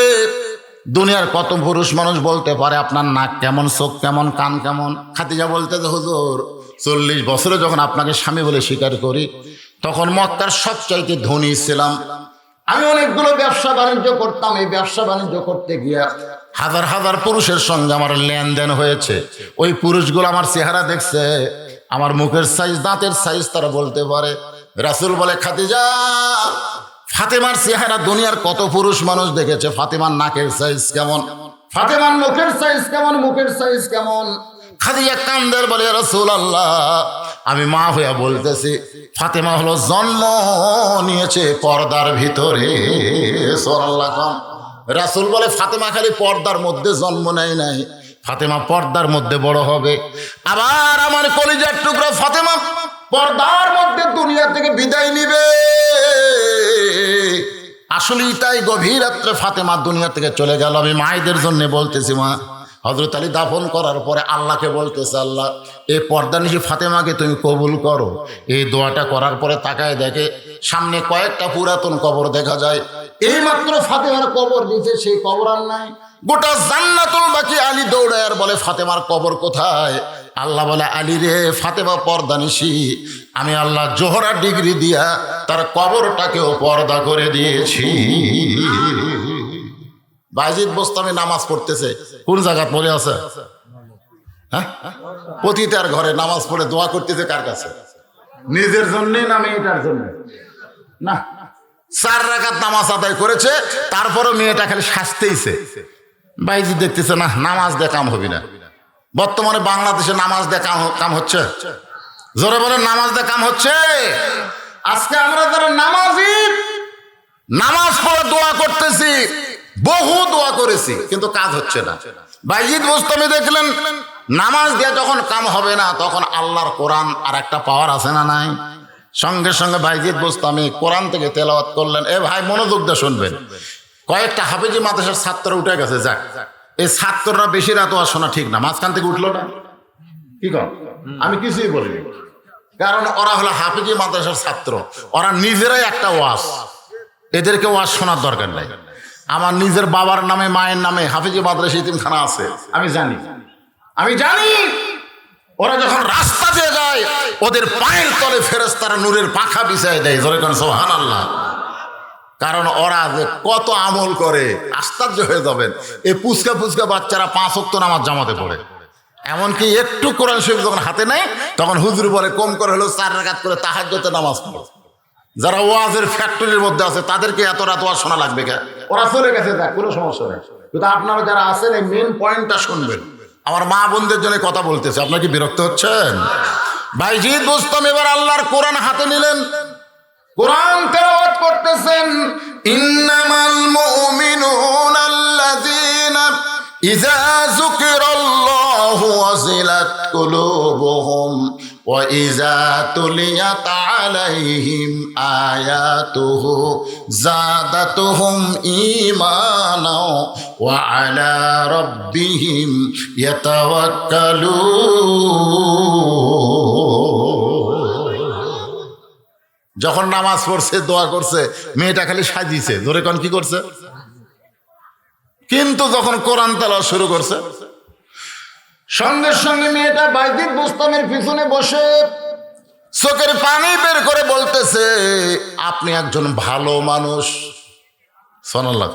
দুনিয়ার কত পুরুষ মানুষ বলতে পারে আপনার নাক কেমন, চোখ কেমন, কান কেমন। খাদিজা বলতেছে হুজুর 40 বছরে যখন আপনাকে স্বামী বলে স্বীকার করি তখন মক্কার সবচাইতে ধনী ছিলাম। আমি অনেকগুলো ব্যবসা বাণিজ্য করতাম। এই ব্যবসা বাণিজ্য করতে গিয়ে হাজার হাজার পুরুষের সঙ্গে আমার লেনদেন হয়েছে। ওই পুরুষগুলো আমার চেহারা দেখছে, আমার মুখের সাইজ, দাঁতের সাইজ তারা বলতে পারে। রাসূল বলে খাদিজা ফাতেমার চেহারা দুনিয়ার কত পুরুষ মানুষ দেখেছে, ফাতেমার নাকের সাইজ কেমন, ফাতেমার মুখের সাইজ কেমন, মুখের সাইজ কেমন। খাদিজা কান্দের বলে রাসূলুল্লাহ আমি মা হইয়া বলতেছি ফাতেমা হলো জন্ম নিয়েছে পর্দার ভিতরে। সুবহানাল্লাহ। রাসূল বলে ফাতেমা খালি পর্দার মধ্যে জন্ম নেয় নাই, ফাতেমা পর্দার মধ্যে বড় হবে। আবার আমার কলিজার টুকরা ফাতেমা পর্দার মধ্যে দুনিয়া থেকে বিদায় নিবে। আসলেই তাই গভীর রাত্রে ফাতেমা দুনিয়া থেকে চলে গেল। আমি মায়েদের জন্য বলতেছি মা, হযরত আলী দাফন করার পরে আল্লাহকে বলতেছে আল্লাহ এই পর্দা নিশি ফাতেমাকে তুমি কবুল করো। এই দোয়াটা করার পরে তাকায় দেখে সামনে কয়েকটা পুরাতন কবর দেখা যায়। এই মাত্র ফাতেমার কবর দিতে, সেই কবর আর নাই। গোটা জান্নাতুল বাকি আলী দৌড়ায় আর বলে ফাতেমার কবর কোথায়? আল্লাহ বলে আলী রে ফাতেমা পর্দা নিশি আমি আল্লাহ জোহরা ডিগ্রি দিয়া তার কবরটাকেও পর্দা করে দিয়েছি। বায়জিদ বোস্তামি নামাজ পড়তেছে, কোন জায়গা পড়ে আছে? হ্যাঁ, পতিতার ঘরে নামাজ পড়ে দোয়া করতেছে কার কাছে? নিজের জন্য না মেয়েটার জন্য? না, 4 রাকাত নামাজ আদায় করেছে, তারপরে মেয়েটা খালি শাস্তেইছে। বাইজি দেখতেছে না নামাজ দিয়ে কাম হবি না। বর্তমানে বাংলাদেশে নামাজ দিয়ে কাম হচ্ছে। জোরে বলে নামাজ দিয়ে কাম হচ্ছে। আজকে আমরা যারা নামাজি, নামাজ পড়ে দোয়া করতেছি, বহু দোয়া করেছি, কিন্তু কাজ হচ্ছে না। বাইজিদ বোস্তামি দেখলেন নামাজ দিয়ে যখন কাম হবে না তখন আল্লাহর কোরআন আর একটা পাওয়ার আছে না নাই? সঙ্গে সঙ্গে বাইজিদ বোস্তামি কোরআন থেকে তেলাওয়াত করলেন। এ ভাই মনোযোগ দিয়ে শুনবেন। কয়েকটা হাফেজি মাদ্রাসার ছাত্র উঠে গেছে, যাক এই ছাত্ররা বেশি রাত ওয়াজ শোনা ঠিক না, মাঝখান থেকে উঠলো না। কি কর? আমি কিছুই বলিনি, কারণ ওরা হলো হাফেজি মাদ্রাসার ছাত্র, ওরা নিজেরাই একটা ওয়াজ, এদেরকে ওয়াজ শোনার দরকার নাই। আমার নিজের বাবার নামে মায়ের নামে হাফেজি মাদ্রাসা ইতিমখানা আছে, আমি জানি। ওরা যখন রাস্তা দিয়ে যায় ওদের পায়ের তলে ফেরেশতারা নূরের পাখা বিছায় দেয়। জোরে কোন সুবহানাল্লাহ। কারণ ওরা যে কত আমল করে আশ্চর্য হয়ে যাবেন। এই পুচকা পুচকা বাচ্চারা 5 ওয়াক্ত নামাজ জামাতে পড়ে, এমনকি একটু কোরআন শরীফ যখন হাতে নেয় তখন হুজুর বলে কম করে হলো 4 রাকাত করে তাহাজ্জুদে নামাজ পড়ে। যারা ওয়াজের ফ্যাক্টরির মধ্যে আছে তাদেরকে এত রাত ওয়াজ শোনা লাগবে কেন? ওরা চলে গেছে, দেখ কোনো সমস্যা নেই। কিন্তু আপনারা যারা আছেন এই মেন পয়েন্টটা শুনবেন। আমার মা বোনদের জন্য কথা বলতেছে, আপনারা কি বিরক্ত হচ্ছেন? বাইজিদ বোস্তামি এবার আল্লাহর কোরআন হাতে নিলেন, কোরআন তেলাওয়াত করতেছেন। ইন্নামাল মুমিনুনা আল্লাযীনা ইযা যুকিরাল্লাহু ওয়াজিলাত কুলুবুহুম ওয়া ইযা তুলিয়াত আলাইহিম আয়াতুহু যাদাতুহুম ঈমানা ওয়া আলা রাব্বিহিম ইয়াতাওয়াক্কালুন। যখন নামাজ পড়ছে দোয়া করছে মেয়েটা খালি সাজিয়েছে, জোরে কোন কি করছে? কিন্তু যখন কোরআন তেলাওয়াত শুরু করছে সঙ্গে সঙ্গে মেয়েটা বাইজিদ বোস্তামের পিছনে বসে চোখের পানি বের করে বলতেছে আপনি একজন ভালো মানুষ। সুবহানাল্লাহ।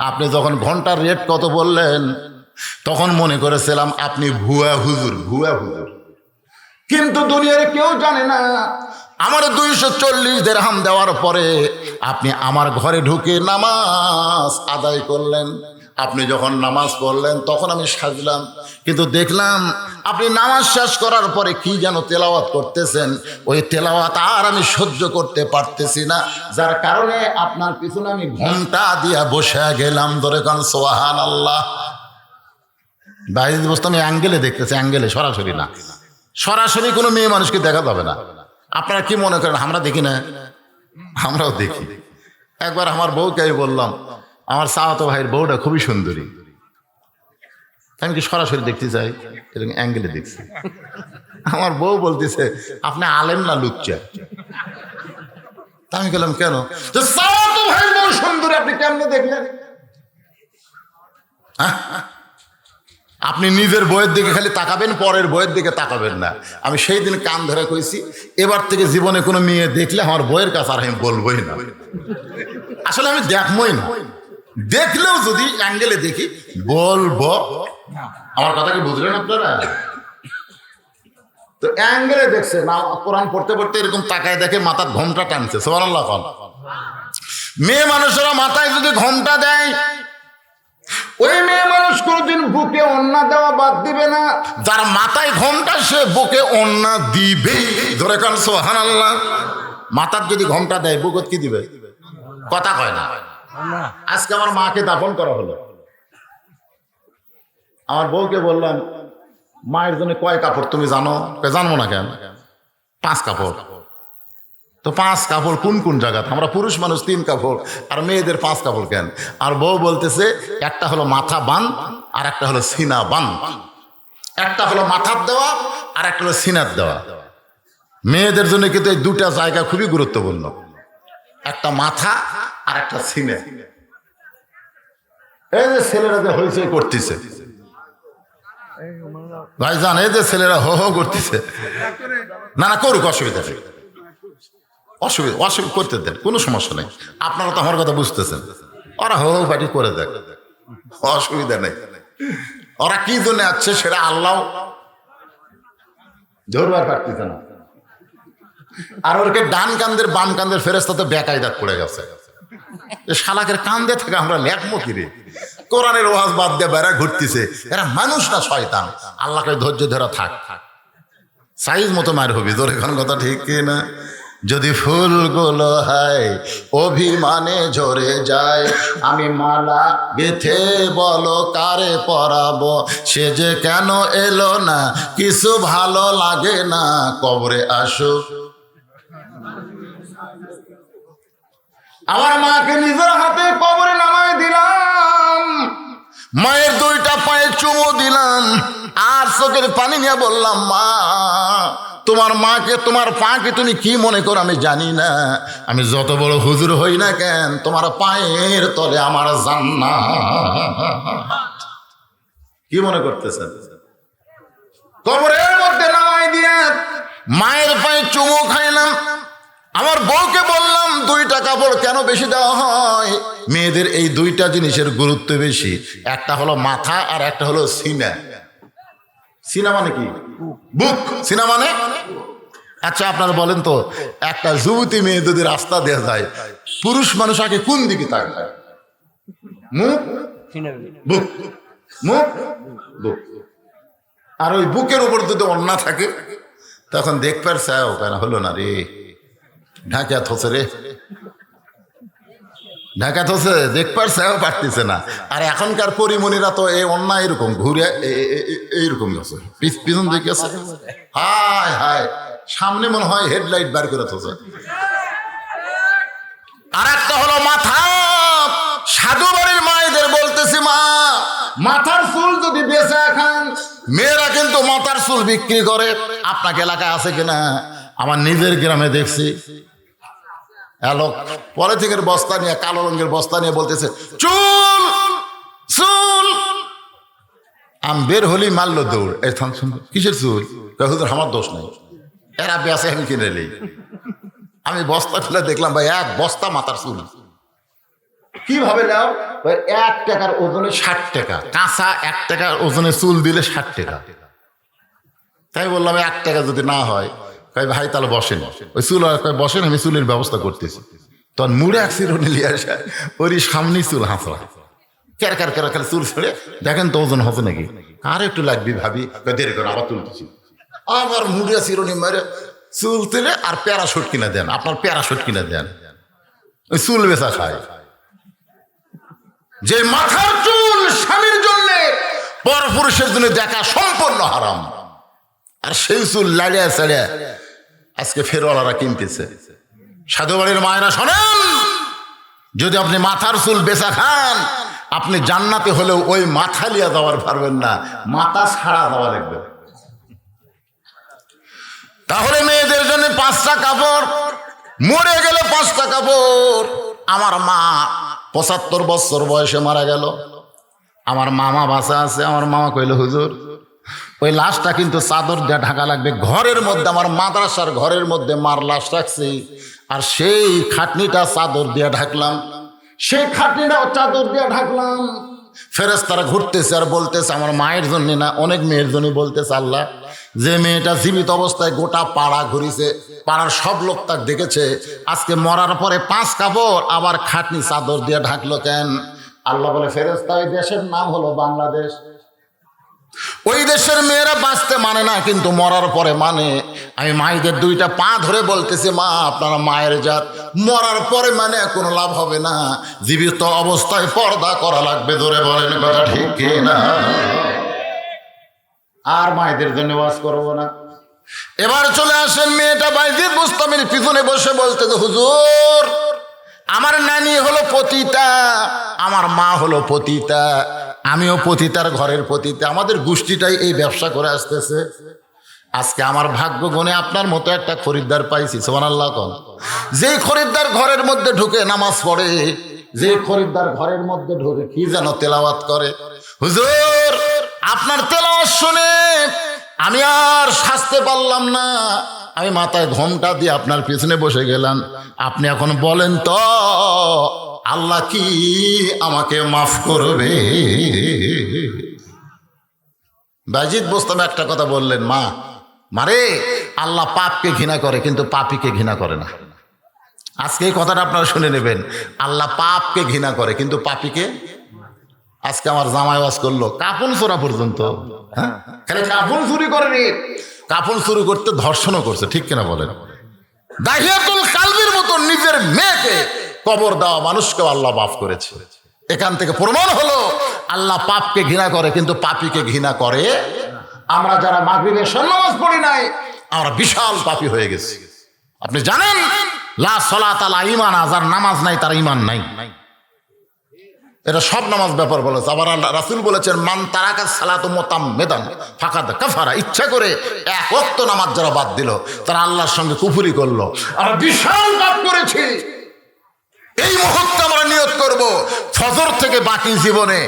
আপনি যখন ঘন্টার রেট কত বললেন তখন মনে করেছিলাম আপনি ভুয়া হুজুর। কিন্তু দুনিয়ার কেউ জানে না আমার 240 দিরহাম দেওয়ার পরে আপনি আমার ঘরে ঢুকে নামাজ আদায় করলেন। আপনি যখন নামাজ পড়লেন তখন আমি সাজলাম, কিন্তু দেখলাম আপনি নামাজ শেষ করার পরে কি যেন তেলাওয়াত করতেছেন। ওই তেলাওয়াত আর আমি সহ্য করতে পারতেছি না, যার কারণে আপনার পিছনে আমি ঘন্টা দিয়া বসে গেলাম। ধরে কান সুবহানাল্লাহ। বাইরে বস্তু আমি অ্যাঙ্গেলে দেখতেছি, অ্যাঙ্গেলে, সরাসরি না। সরাসরি কোনো মেয়ে মানুষকে দেখা যাবে না। আপনারা কি মনে করেন আমরা দেখি না? আমরাও দেখি। একবার আমার বউকে আমি বললাম, আমার চাওয়াতো ভাইয়ের বউটা খুবই সুন্দরী, আমি কি সরাসরি দেখতে চাই, এরকম অ্যাঙ্গেলে দেখছি। আমার বউ বলতেছে আপনি আলেম না লুচ্চা। আমি গেলাম কেন? চাওয়াতো ভাইয়ের বউ সুন্দরী, আপনি কেমনে দেখলেন? আপনি নিজের বইয়ের দিকে খালি তাকাবেন, পরের বইয়ের দিকে তাকাবেন না। আমি সেই দিন কান ধরে কইছি, এবার থেকে জীবনে কোনো মেয়ে দেখলে আমার বইয়ের কাছে আর আমি বলবোই না। আসলে আমি দেখবই না, দেখলেও যদি অ্যাঙ্গেলে দেখি বলবো। আমার কথা কি বুঝলেন আপনারা? তো অ্যাঙ্গেলে দেখছে না, কোরআন পড়তে পড়তে এরকম তাকায় দেখে মাথার ঘোমটা টানছে। সুবহানাল্লাহ। মেয়ে মানুষেরা মাথায় যদি ঘোমটা দেয়, ওই মেয়ে মানুষ কোনদিন বুকে ওন্না দেওয়া বাদ দিবে না। যার মাথায় ঘোমটা সে বুকে ওন্না দিবে। ধরে কান সুবহানাল্লাহ। মাথার যদি ঘোমটা দেয় বুকত কি দিবে? কথা কয় না। আজকে আমার মাকে দাফন করা হলো, আমার বউকে বললাম মায়ের জন্য কয় কাপড় তুমি জানো? জানবো না কেন? 5 কাপড়। তো 5 কাপড় কোন কোন জায়গাতে? আমরা পুরুষ মানুষ 3 কাপড়, আর মেয়েদের 5 কাপড় কেন? আর বউ বলতেছে একটা হলো মাথা বান, আর একটা হলো সিনা বান। একটা হলো মাথার দেওয়া, আর একটা হলো সিনার দেওয়া। মেয়েদের জন্য কিন্তু এই 2টা জায়গা খুবই গুরুত্বপূর্ণ, একটা মাথা আর একটা সিনে। এই যে ছেলেরা যে হইচই করতেছে ভাইজান, এই যে ছেলেরা হো হো করতেছে, না না করুক, অসুবিধা নেই, অসুবিধা করতে দেন, কোনো সমস্যা নেই। আপনারা তো আমার কথা বুঝতেছেন। ওরা হো হো পাটি করে দেখ, অসুবিধা নেই। ওরা কি জন্য আছে সেটা আল্লাহ ধরবার পারতেছে না। আর ওরকে ডান কান্দের বাম কান্দের ফেরেশতাতে বেকায়দাত পড়ে গেছে। শালাকের কান্দে থেকে আমরা লেখমো কি রে? কোরআনের ওয়াজ বাদ দিয়ে বেড়া ঘুরতেছে। এরা মানুষ না শয়তান। আল্লাহকে ধৈর্য ধরা থাক, সাইজ মতো মার হবি। তোর এখন কথা ঠিক না? যদি ফুলগুলো হয় অভিমানে ঝরে যায়, আমি মালা গেথে বলো কারে পরাবো, সে যে কেন এলো না, কিছু ভালো লাগে না, কবরে আসো। আমার মাকে নিজের হাতে কবরে নামায় দিলাম, মায়ের 2টা পায়ে চুমো দিলাম, আর চোখের পানি নিয়ে বললাম মা, তোমার মাকে, তোমার পাকে তুমি কি মনে করো আমি জানি না, আমি যত বড় হুজুর হই না কেন, তোমার পায়ের তলে আমার জান্নাত। কি মনে করতেছেন? কবরের মধ্যে নামাই দিয়ে মায়ের পায়ে চুমো খাইলাম। আমার বউকে বললাম 2টা কাপড় কেন বেশি দেওয়া হয়? মেয়েদের এই 2টা জিনিসের গুরুত্ব বেশি, একটা হলো মাথা আর একটা হলো সিনা। সিনা মানে কি? বুক। সিনা মানে? আচ্ছা আপনারা বলেন তো, একটা যুবতী মেয়ে যদি রাস্তা দেওয়া যায়, পুরুষ মানুষ আগে কোন দিকে তাকায়? মুখ, বুক, মুখ, বুক। আর ওই বুকের উপর যদি ওন্না থাকে তখন দেখবার চাও কেন হলো না রে, ঢাকা থসে রে, ঢাকা থসে, দেখবার চাও পারতেছে না। আর এখনকার পরিমণিরা তো এই অন্যায় এরকম ঘুরে এইরকম আছে, পিছন দিকে আছে, হায় হায়, সামনে মনে হয় হেডলাইট বার করে থসে। আর একটা হলো মাথা। সাধু বাড়ির মায়েদের বলতেছি মা, মাথার চুল যদি বেচা খান, মেয়েরা কিন্তু মাথার চুল বিক্রি করে। আপনাকে এলাকায় আছে কিনা? আমার নিজের গ্রামে দেখছি, এলো পলিথিনের বস্তা নিয়ে, কালো রঙের বস্তা নিয়ে বলতেছে চুল চুল। আমি বের হলি মারলো দৌড়, এই থাম, কিসের চুল? হুজুর আমার দোষ নাই, এরা বেঁচে আমি কিনে নেই। আমি বস্তা ফেলে দেখলাম ভাই 1 বস্তা মাথার চুল। কিভাবে নাও? 1 টাকার ওজনে 60 টাকা, কাঁচা 1 টাকার ওজনে চুল দিলে 60 টাকা। তাই বললাম 1 টাকা যদি না হয়, কই ভাই তাহলে বসেন, ওই চুল বসেন, আমি চুলের ব্যবস্থা করতেছি। তখন মুড়ে এক চিরুনি নিয়ে আসে, ওরই সামনেই চুল হাঁচড়া, কেরকার কেরকার চুল ছেড়ে দেখেন তো ওজন হতো নাকি, আর একটু লাগবি ভাবি, দেরি করে আবার তুলতেছি, আবার মুড়ে চিরুনি মেরে চুল তুলে আর প্যারাশুট কিনে দেন, আপনার প্যারাশুট কিনে দেন, ওই চুল বেচা খায়। যে মাথার চুল স্বামীর জন্য পরপুরুষের জন্য দেখা সম্পূর্ণ হারাম। আর সেই চুল লাড়িয়া চাড়িয়া আজকে ফেরওয়ালারা কিনতেছে। সাধু বাড়ির মায়েরা শোনেন, যদি আপনি মাথার চুল বেচা খান, আপনি জান্নাতে হলেও ওই মাথা লিয়া যাওয়ার পারবেন না, মাথা ছাড়া যাওয়া লাগবে। তাহলে মেয়েদের জন্য 5টা কাপড়, মরে গেলে 5টা কাপড়। আমার মা 75 বছর বয়সে মারা গেল, আমার মামা বাঁচা আছে। আমার মামা কইল, হুজুর ওই লাশটা কিন্তু চাদর দিয়ে ঢাকা লাগবে। ঘরের মধ্যে, আমার মাদ্রাসার ঘরের মধ্যে মার লাশ রাখছি, আর সেই খাটনিটা চাদর দিয়ে ঢাকলাম, সেই খাটনিটা চাদর দিয়ে ঢাকলাম। ফেরেশতারা ঘুরতেছে আর বলতেছে, আমার মায়ের জন্য না, অনেক মেয়ের জন্য বলতেছে, আল্লাহ যে মেয়েটা জীবিত অবস্থায় গোটা পাড়া ঘুরিছে, পাড়ার সব লোক তাকে দেখেছে, আজকে মরার পরে 5 কাপড় আবার খাটনি চাদর দিয়ে ঢাকলো কেন? আল্লাহ বলে, ফেরেশতা ওই দেশের নাম হলো বাংলাদেশ। ওই দেশের মেয়েরা বাঁচতে মানে না, কিন্তু মরার পরে মানে। আমি মায়েদের 2টা পা ধরে বলতেছি, মা আপনারা মায়ের জাত, মরার পরে মানে কোনো লাভ হবে না, জীবিত অবস্থায় পর্দা করা লাগবে। ধরে বলেন কথা ঠিক কি না? আর মায়েদের জন্য ওয়াজ করবো না। এবার চলে আসেন, মেয়েটা বাইজিদ বুস্তামির পিছনে বসে বলতেছে, হুজুর আমার নানি হলো পতিতা, আমার মা হলো পতিতা, আমিও পতিতার ঘরের পতিতা, আমাদের গোষ্ঠীটাই এই ব্যবসা করে আসতেছে। আজকে আমার ভাগ্য গুণে আপনার মতো একটা খরিদ্দার পাইছি। সুবহানাল্লাহ। যেই খরিদ্দার ঘরের মধ্যে ঢুকে নামাজ পড়ে, যে খরিদ্দার ঘরের মধ্যে ঢুকে কি যেন তেলাওয়াত করে। হুজুর আপনার তেলাওয়াত শুনে আমি আর সাজতে পারলাম না, আমি মাথায় ঘোমটা দিয়ে আপনার পিছনে বসে গেলাম। আপনি এখন বলেন তো, আল্লাহ কি আমাকে মাফ করবে? বাইজিদ বোস্তামি একটা কথা বললেন, মা মারে, আল্লাহ পাপকে ঘৃণা করে কিন্তু পাপীকে ঘৃণা করে না। আজকে এই কথাটা আপনারা শুনে নেবেন, আল্লাহ পাপকে ঘৃণা করে কিন্তু পাপীকে। আজকে আমার জামাই ওয়াজ করলো কাপড় চোরা পর্যন্ত, হ্যাঁ খালি কাপড় চুরি করেনি, কাপড় চুরি করতে ধর্ষণও করছে, ঠিক কিনা বলেন? দাহিয়াতুল কালবির মতো নিজের মেয়েকে কবর দেওয়া মানুষকেও আল্লাহ মাফ করেছে। এখান থেকে প্রমাণ হলো আল্লাহ পাপকে ঘৃণা করে কিন্তু পাপীকে ঘৃণা করে। আমরা যারা মাগরিবের নামাজ পড়ি নাই, আমরা বিশাল পাপী হয়ে গেছি। আপনি জানেন, লা সালাতা লা ঈমান, যার নামাজ নাই তার ঈমান নাই। এটা সব নামাজ ব্যাপার বলেছে। আবার রাসূল বলেছেন, মান তারাকা সালাতু মুতাম্মিদান ফাকাদ কাফারা, ইচ্ছা করে 1 ওয়াক্ত নামাজ যারা বাদ দিল তারা আল্লাহর সঙ্গে কুফরি করলো। আমরা বিশাল পাপ করেছি। এই মুহূর্তে আমরা নিয়ত করব, ফজর থেকে বাকি জীবনে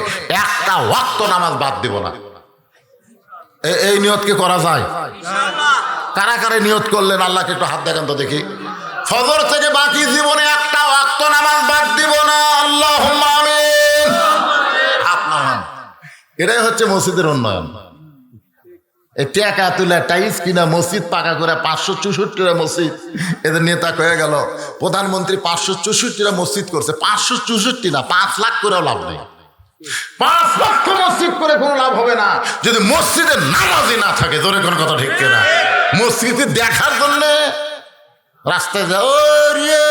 1টা ওয়াক্ত নামাজ বাদ দিব না। এই নিয়ত কি করা যায়? কারা কারা নিয়ত করলেন আল্লাহকে একটু হাত দেখান তো দেখি। ফজর থেকে বাকি জীবনে 1টা ওয়াক্ত নামাজ বাদ দিব না। আল্লাহুম্মা আমিন। আপনার এটাই হচ্ছে মসজিদের উন্নয়ন। টাকা তুলে টাইস কিনা মসজিদ পাকা করে 564টা মসজিদ এদের নেতা হয়ে গেল। প্রধানমন্ত্রী 564টা মসজিদ করছে। 564 না, 5 লাখ করেও লাভ নেই। 5 লক্ষ মসজিদ করে কোনো লাভ হবে না যদি মসজিদে নামাজই না থাকে। জোরে কোন কথা ঠিক কিনা? মসজিদে দেখার জন্য রাস্তায় যাও, রে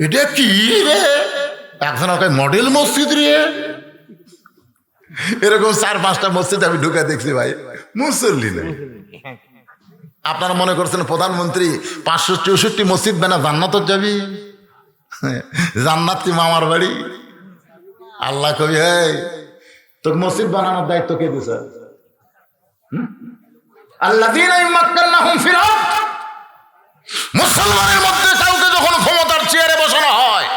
এটা কি রে, একজন ওকে মডেল মসজিদ রে, এরকম 4-5টা মসজিদ আমি ঢুকে দেখছি ভাই, মুসল্লি নেই। আপনারা মনে করছেন প্রধানমন্ত্রী 564 মসজিদ বানা জান্নাত যাবি? জান্নাত কি মামার বাড়ি? আল্লাহ কবি, এই তোকে মসজিদ বানানোর দায়িত্ব কে দিছে? আল্লাযীনা ইম্মাক্কানাহুম ফিল আরদ, মুসলমানের মধ্যে কাউকে যখন ক্ষমতার চেয়ারে বসানো হয়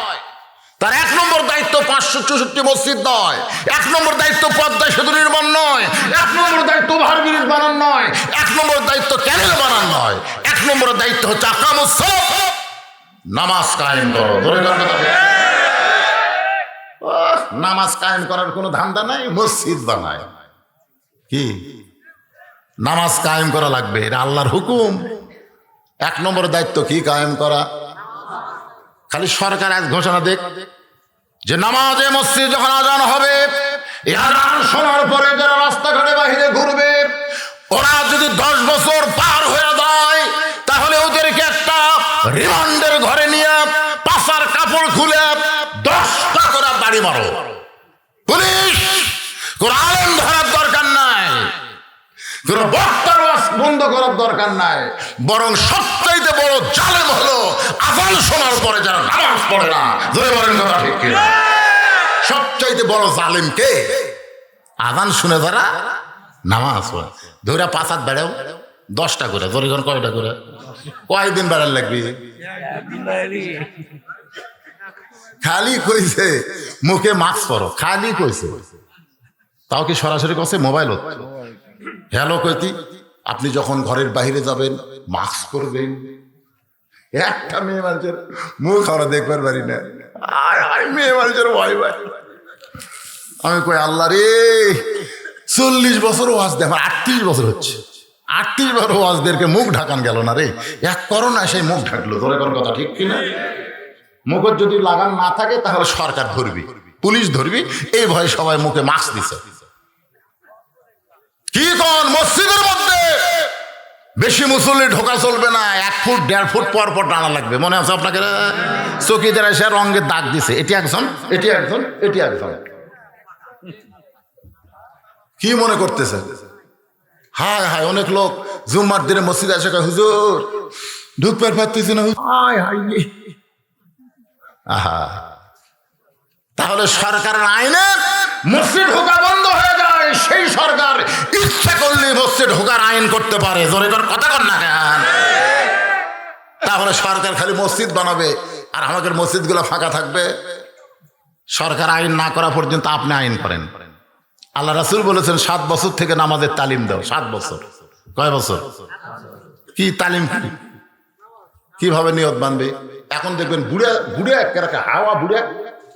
তার 1 নম্বর দায়িত্ব 564 মসজিদ নয়, 1 নম্বর দায়িত্ব পদ্মা সেতু নির্মাণ নয়, 1 নম্বর দায়িত্ব ওভারব্রিজ বানানো নয়, 1 নম্বর দায়িত্ব ক্যানেল বানানো নয়, 1 নম্বর দায়িত্ব হচ্ছে আকামুস সালাত, নামাজ কায়েম করো। নামাজ কায়েম করার কোনো ধান্দা নাই, মসজিদ বানায় কি? নামাজ কায়েম করা লাগবে, এটা আল্লাহর হুকুম। 1 নম্বর দায়িত্ব কি? কায়েম করা। খালি সরকার আজ ঘোষণা দেখ যে নামাজে মসজিদ যখন আজান হবে, এই আজান শোনার পরে যারা রাস্তাঘাটে বাহিরে ঘুরবে, ওরা যদি 10 বছর পার হয়ে যায় তাহলে ওদেরকে একটা রিমান্ডের ঘরে নিয়ে পাছার কাপড় খুলে 10টা করে বাড়ি মারো। পুলিশ কোন আলেম ধরার দরকার কোনো বক্তার ওয়াজ বন্ধ করার দরকার নাই, বরং সবচাইতে বড় জালেম হলো আযান শোনার পরে যারা নামাজ পড়ে না। জোরে বলেন কথা ঠিক কি? সবচাইতে বড় জালেম কে? আযান শুনে যারা নামাজ পড়ে। ধরে 5 হাত বেড়াও 10টা করে, জোরে কোন কয়টা করে? কয়দিন বেড়ার লাগবে? খালি কইছে মুখে মাস্ক পরো, খালি কইছে। তাও কি সরাসরি কইছে? মোবাইল হ্যালো কইতি, আপনি যখন ঘরের বাইরে যাবেন মাস্ক পরবেন। একটা মেয়ে মানুষের মুখ আমরা দেখবার পারি না, মেয়ে মানুষের ভয় ভাই। আমি কই আল্লাহ রে, 40 বছর ওয়াজ দেয়, আমার 38 বছর হচ্ছে, 38 বছর ওয়াজদেরকে মুখ ঢাকান গেল না রে। এক করোনা সেই মুখ ঢাকলো। তোর এখন কথা ঠিক কিনা? মুখের যদি লাগান না থাকে তাহলে সরকার ধরবি, পুলিশ ধরবি, এই ভয়ে সবাই মুখে মাস্ক দিছে। কি কোন মসজিদের মধ্যে বেশি মুসল্লি ঢোকা চলবে না, 1 ফুট 1.5 ফুট পর পর টানা লাগবে। মনে আছে আপনাকে? চকিদার এসে রঙের দাগ দিছে, এটি একজন, এটি একজন, এটি একজন। কি মনে করতেছে? হায় হায়, অনেক লোক জুম্মার দিনে মসজিদে এসে কয় হুজুর ঢুকবার পারতেছে না। হায় হায়, আহা, তাহলে সরকারের আইনে মসজিদ ঢোকা বন্ধ হয়ে যায়, সেই সরকার ইচ্ছা করলে মসজিদ ঢোকার আইন করতে পারে। জোরে করে কথা কর না কেন? তাহলে সরকার খালি মসজিদ বানাবে আর আমাদের মসজিদগুলো ফাঁকা থাকবে। সরকার আইন না করা পর্যন্ত আপনি আইন করেন। আল্লাহ রাসূল বলেছেন 7 বছর থেকে নামাজের তালিম দাও। 7 বছর। কয় বছর? কি তালিম? কিভাবে নিয়ত বানবে? এখন দেখবেন বুড়ে বুড়ে একটা হাওয়া বুড়ে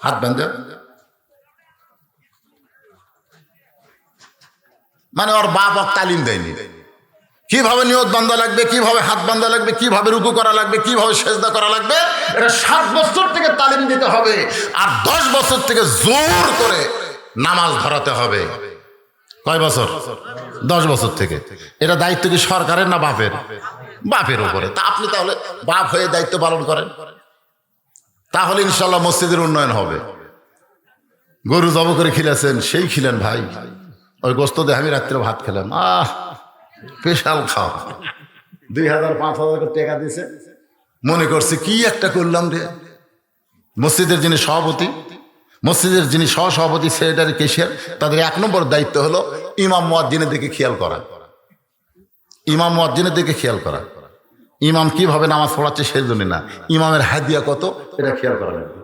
হাত বাঁধে, মানে ওর বাপ ওর তালিম দেয়নি কিভাবে নিয়ত বান্ধা লাগবে, কিভাবে হাত বান্ধা লাগবে, কিভাবে রুকু করা লাগবে, কিভাবে সেজদা করা লাগবে। এটা 7 বছর থেকে তালিম দিতে হবে, আর 10 বছর থেকে জোর করে নামাজ ধরাতে হবে। কয় বছর? 10 বছর থেকে। এটা দায়িত্ব কি সরকারের না বাপের? বাপের উপরে। তা আপনি তাহলে বাপ হয়ে দায়িত্ব পালন করেন, তাহলে ইনশাল্লাহ মসজিদের উন্নয়ন হবে। গরু জব করে খিলেছেন, সেই খিলেন ভাই, ওই গোস্ত দিয়ে আমি রাত্রে ভাত খেলাম, স্পেশাল খাওয়া। 2000-5000 টাকা দিয়েছে, মনে করছে কি একটা করলাম রে। মসজিদের যিনি সভাপতি, মসজিদের যিনি সহসভাপতি, সেক্রেটারি, ক্যাশিয়ার, তাদের 1 নম্বর দায়িত্ব হলো ইমাম মুয়াজ্জিনের দিকে খেয়াল করা। ইমাম মুয়াজ্জিনের দিকে খেয়াল করা। ইমাম কিভাবে নামাজ পড়াচ্ছে সেই জন্য না, ইমামের হাদিয়া কত এটা খেয়াল করা লাগবে।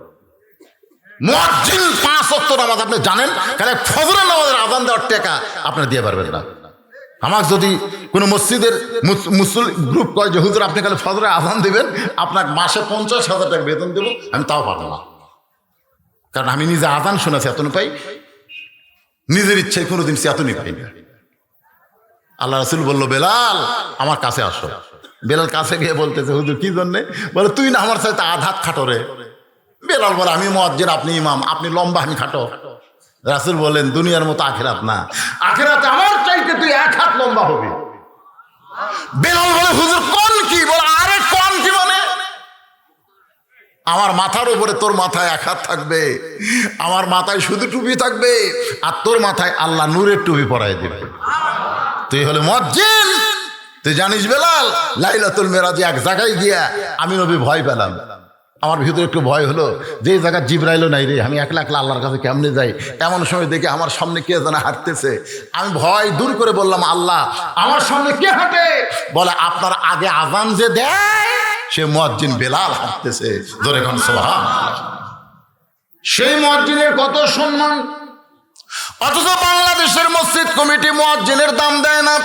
মুয়াজ্জিন 5 ওয়াক্ত নামাজ আপনি জানেন, তাহলে ফজরের নামাজের আযান দেওয়ার টাকা আপনারা দিয়ে পারবেন না। আমার যদি কোনো মসজিদের মুসলিম গ্রুপ কয় যে হুজুর আপনি খালি ফজরে আযান দিবেন, আপনার মাসে 50,000 টাকা বেতন দেবো, আমি তাও পারবো না। কারণ আমি নিজে আযান শুনেছি, এতনি পাই, নিজের ইচ্ছায় কোনোদিন এতনি পাই না। আল্লাহ রাসূল বলল, বেলাল আমার কাছে আসো। বেলাল কাছে গিয়ে বলতেছে, হুজুর কি জন্যে? বলে তুই না আমার সাথে আধাত খাটো রে। বেলাল বলে, আমি মুয়াজ্জিন, আপনি ইমাম, আপনি লম্বা, আমি খাটো। রাসূল বললেন, দুনিয়ার মতো আখিরাত না, আখিরাতে আমার চাইতে তুই 1 হাত লম্বা হবি। বেলাল বলে, হুজুর কোন কি? বলে, আরে কোন কি মানে? আমার মাথার উপরে তোর মাথায় 1 হাত থাকবে, আমার মাথায় শুধু টুপি থাকবে, আর তোর মাথায় আল্লাহ নূরের টুপি পরাই দেবে। তুই হলে মুয়াজ্জিন। তুই জানিস বেলাল, লাইলাতুল মেরাজে এক জায়গায় গিয়া আমি নবী ভয় পেলাম। আমার ভিতরে একটু ভয় হলো, যে জায়গা জিবরাইলও নাই রে, আমি একলা একলা আল্লাহর কাছে কেমনে যাই। এমন সময় দেখে আমার সামনে কে যেন হাঁটতেছে, আমি ভয় দূর করে বললাম, আল্লাহ আমার সামনে কে হাঁটে? বলে, আপনার আগে আযান যে দেয় সে মুয়াজ্জিন বেলাল হাঁটতেছে। জোরে কোন সুবহানাল্লাহ। সেই মুয়াজ্জিনের কত সম্মান, অথচ বাংলাদেশের মসজিদ কমিটি মুয়াজ্জিনের দাম দেয় না,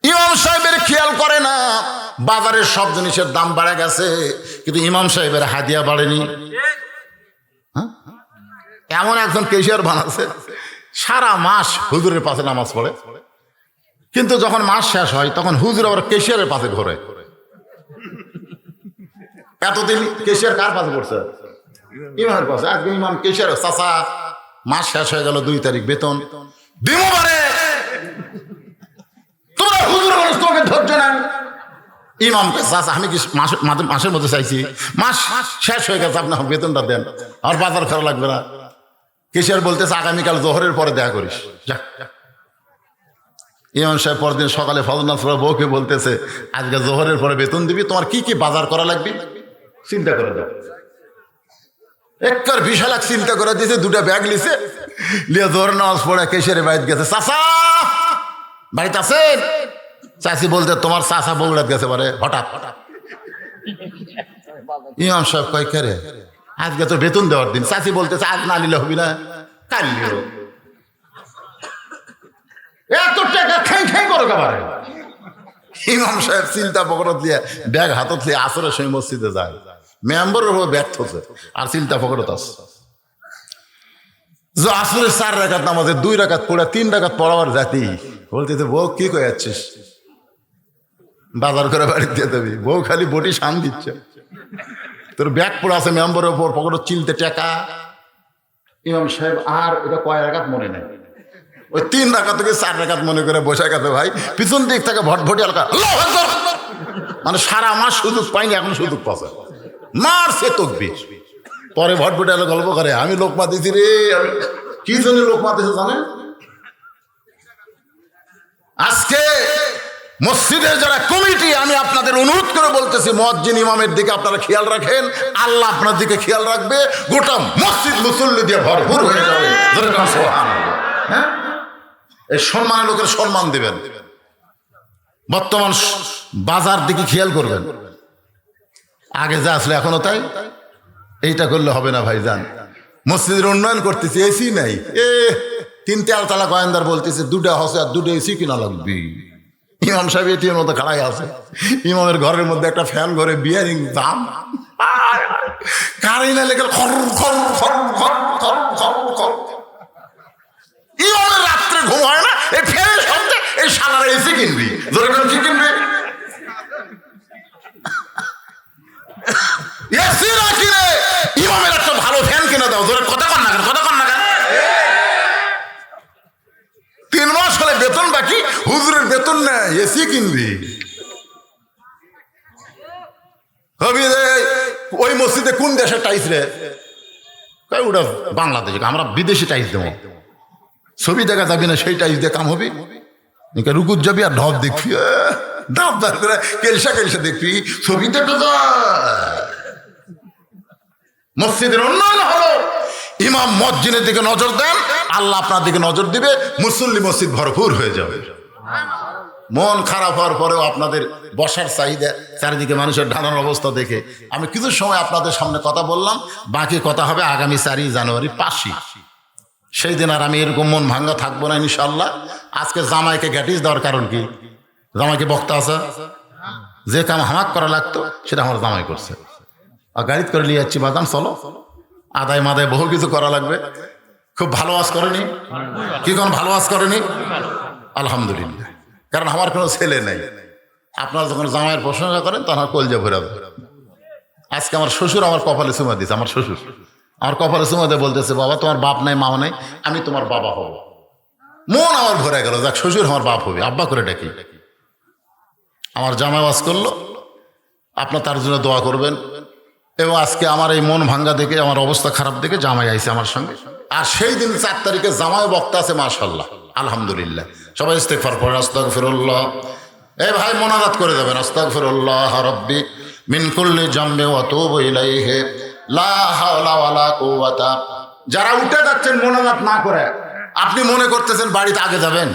ইমাম সাহেবের খেয়াল করে না। বাজারের সব জিনিসের দাম বেড়ে গেছে, কিন্তু ইমাম সাহেবের হাদিয়া বাড়েনি। এমন একজন ক্যাশিয়ার বানাচ্ছে, সারা মাস হুজুরের পাশে নামাজ পড়ে, কিন্তু যখন মাস শেষ হয় তখন হুজুর আবার ক্যাশিয়ারের পাশে ঘোরে। এতদিন ক্যাশিয়ার কার পাশে পড়ছে? ইমামের পাশে। আজকে ইমাম ক্যাশিয়ার, চাচা মাস শেষ হয়ে গেল, 2 তারিখ বেতন দিব পারে, তোমরা হুজুর মানুষ, তোমাকে ধৈর্য নেন। ইমামকে, চাচা আমি কি মাসের মধ্যে চাইছি, মাস শেষ হয়ে গেছে, আপনি বেতনটা দেন, আমার বাজার করা লাগবে না। ক্যাশিয়ার বলতেছে, আগামীকাল জোহরের পরে দেখা করিস। যা, ইমাম সাহেব পরদিন সকালে ফজর নামাজ পড়ে বউকে বলতেছে, আজকে জোহরের পরে বেতন দিবি, তোমার কি কি বাজার করা লাগবে চিন্তা করে দাও। একবার বিশাল এক চিন্তা করে দিয়েছে, দুটা ব্যাগ লিছে, লিয়ে জোহর নামাজ পড়ে কেশিয়ারের বাড়িতে গেছে। চাচা বাড়িতে আছেন? চাচি বলতে, তোমার চাচা বগুড়াত গেছে পারে হঠাৎ। ইমাম সাহেব কয়, কে রে, আজকে তো বেতন দেওয়ার দিন। চাচি বলতেছে, আজ না নিলে হবি না, কাল নিও। এত টাকা খাই খাই করো কাবারে। ইমাম সাহেব চিন্তা পকড়ত দিয়ে ব্যাগ হাতত দিয়ে আসরের সময় মসজিদে যায়। মেম্বরের হয়ে ব্যর্থ হচ্ছে আর চিন্তা পকড়ত আছে। আসরের 4 রাকাত নামাজে 2 রাকাত পড়া 3 রাকাত পড়াবার জাতি বলতেছে, বউ কি কয়ে যাচ্ছিস, বাজার করে বাড়ি দিয়ে দেবি। বউ খালি বটি শান দিচ্ছে, তোর ব্যাগ পড়ে আছে মেম্বরের উপর, পকড়ত চিলতে টাকা। ইমাম সাহেব আর এটা কয় রাকাত মনে নেই, ওই 3 রাকাত থেকে 4 রাকাত মনে করে বসে গেছে। ভাই পিছন দিক থেকে ভটভটি আলকা, মানে সারা মাস সুযোগ পাইনি, এখন সুযোগ পাচ্ছে, মারছে তকবীর। পরে ভটভটি আলো গল্প করে, আমি লোকমা দিছি রে। আমি কি জন্য লোকমা দিছে জানেন? আজকে মসজিদের যারা কমিটি, আমি আপনাদের অনুরোধ করে বলতেছি, মুয়াজ্জিন ইমামের দিকে আপনারা খেয়াল রাখেন, আল্লাহ আপনার দিকে খেয়াল রাখবে। গোটা মসজিদ মুসল্লি দিয়ে ভরপুর হয়ে যাবে। হ্যাঁ, এই সম্মানের লোকের সম্মান দিবেন। বর্তমান বাজার দিকে খেয়াল করবেন, আগে যা আসলে এখনো তাই। এইটা করলে হবে না ভাইজান। মসজিদের উন্নয়ন করতেছি, এসি নাই, 3 তালা গোয়েন্দার বলতেছে 2টা হসে আর 2টা এসি কিনা লাগবে। ইমাম সাহেব এটির মতো খাড়াই আছে, ইমামের ঘরের মধ্যে একটা ফ্যান ঘরে বিয়ারিং দাম কারেন্ট লেগে ইমামের রাত্রে ঘুম হয় না, এই ফ্যানের শব্দে এই সালারা এসি কিনবি, ধরে কি কিনবি? এসি না কিনে ইমামের একটা ভালো ফ্যান কিনে দাও। ধরে কথা কন না কেন, কথা কন না কেন? 3 মাস হলে বেতন বাকি, হুজুরের বেতন নেই, এসি কিনবি। ওই মসজিদে কোন দেশের টাইস রে? ওটা বাংলাদেশ, আমরা বিদেশি টাইস দেবো। ছবি দেখা যাবি না, সেই টাইস দিয়ে কাম হবে। রুকুত যাবি আর ঢপ দেখবি, ঢপ ধার করে কেলসা কেলসা দেখবি, ছবি দেখতে মসজিদের উন্নয়ন হলো। ইমাম মসজিদের দিকে নজর দেন, আল্লাহ আপনার দিকে নজর দিবে, মুসল্লি মসজিদ ভরপুর হয়ে যাবে। মন খারাপ হওয়ার পরেও আপনাদের বসার চাহিদা, চারিদিকে মানুষের ঢালার অবস্থা দেখে আমি কিছু সময় আপনাদের সামনে কথা বললাম। বাকি কথা হবে আগামী 4 জানুয়ারি 5ই। সেই দিন আর আমি এরকম মন ভাঙ্গা থাকবো না ইনশাল্লাহ। আজকে জামাইকে গ্যাটিস দেওয়ার কারণ কি? জামাইকে বক্তা আছে, যে কাম হামাক করা লাগতো সেটা আমার জামাই করছে। আর গাড়িতে করে নিয়ে যাচ্ছি, বাদাম চলো, আদায় মাদায় বহু কিছু করা লাগবে। খুব ভালো আজ করেনি, কি কোন ভালো আজ করেনি? আলহামদুলিল্লাহ। কারণ আমার কোনো ছেলে নেই। আপনারা যখন জামাইয়ের প্রশংসা করেন তখন আমার কলজা ভরে যাবে। আজকে আমার শ্বশুর আমার কপালে চুমা দিচ্ছে, আমার শ্বশুর আমার কপালে চুমা দিয়ে বলতেছে, বাবা তোমার বাপ নাই মা নাই, আমি তোমার বাবা হব। মন আমার ভরে গেল, যাক শ্বশুর আমার বাপ হবে, আব্বা করে ডাকি। আমার জামাই ওয়াজ করলো, আপনার তার জন্য দোয়া করবেন। এবং আজকে আমার এই মন ভাঙ্গা দেখে, আমার অবস্থা খারাপ দেখে জামাই আইছে আমার সঙ্গে। আর সেই দিন 4 তারিখে জামাই বক্তা আছে, মাশাআল্লাহ আলহামদুলিল্লাহ। সবাই ইস্তেগফার পড়েন, আস্তাগফিরুল্লাহ। এই ভাই মোনাজাত করে দেবেন, আস্তাগফিরুল্লাহ রাব্বি মিন কুল্লি জামবি ওয়া তুবু ইলাইহি লা হাওলা ওয়ালা কুওয়াতা। যারা উঠে যাচ্ছেন মোনাজাত না করে, আপনি মনে করতেছেন বাড়িতে আগে যাবেন।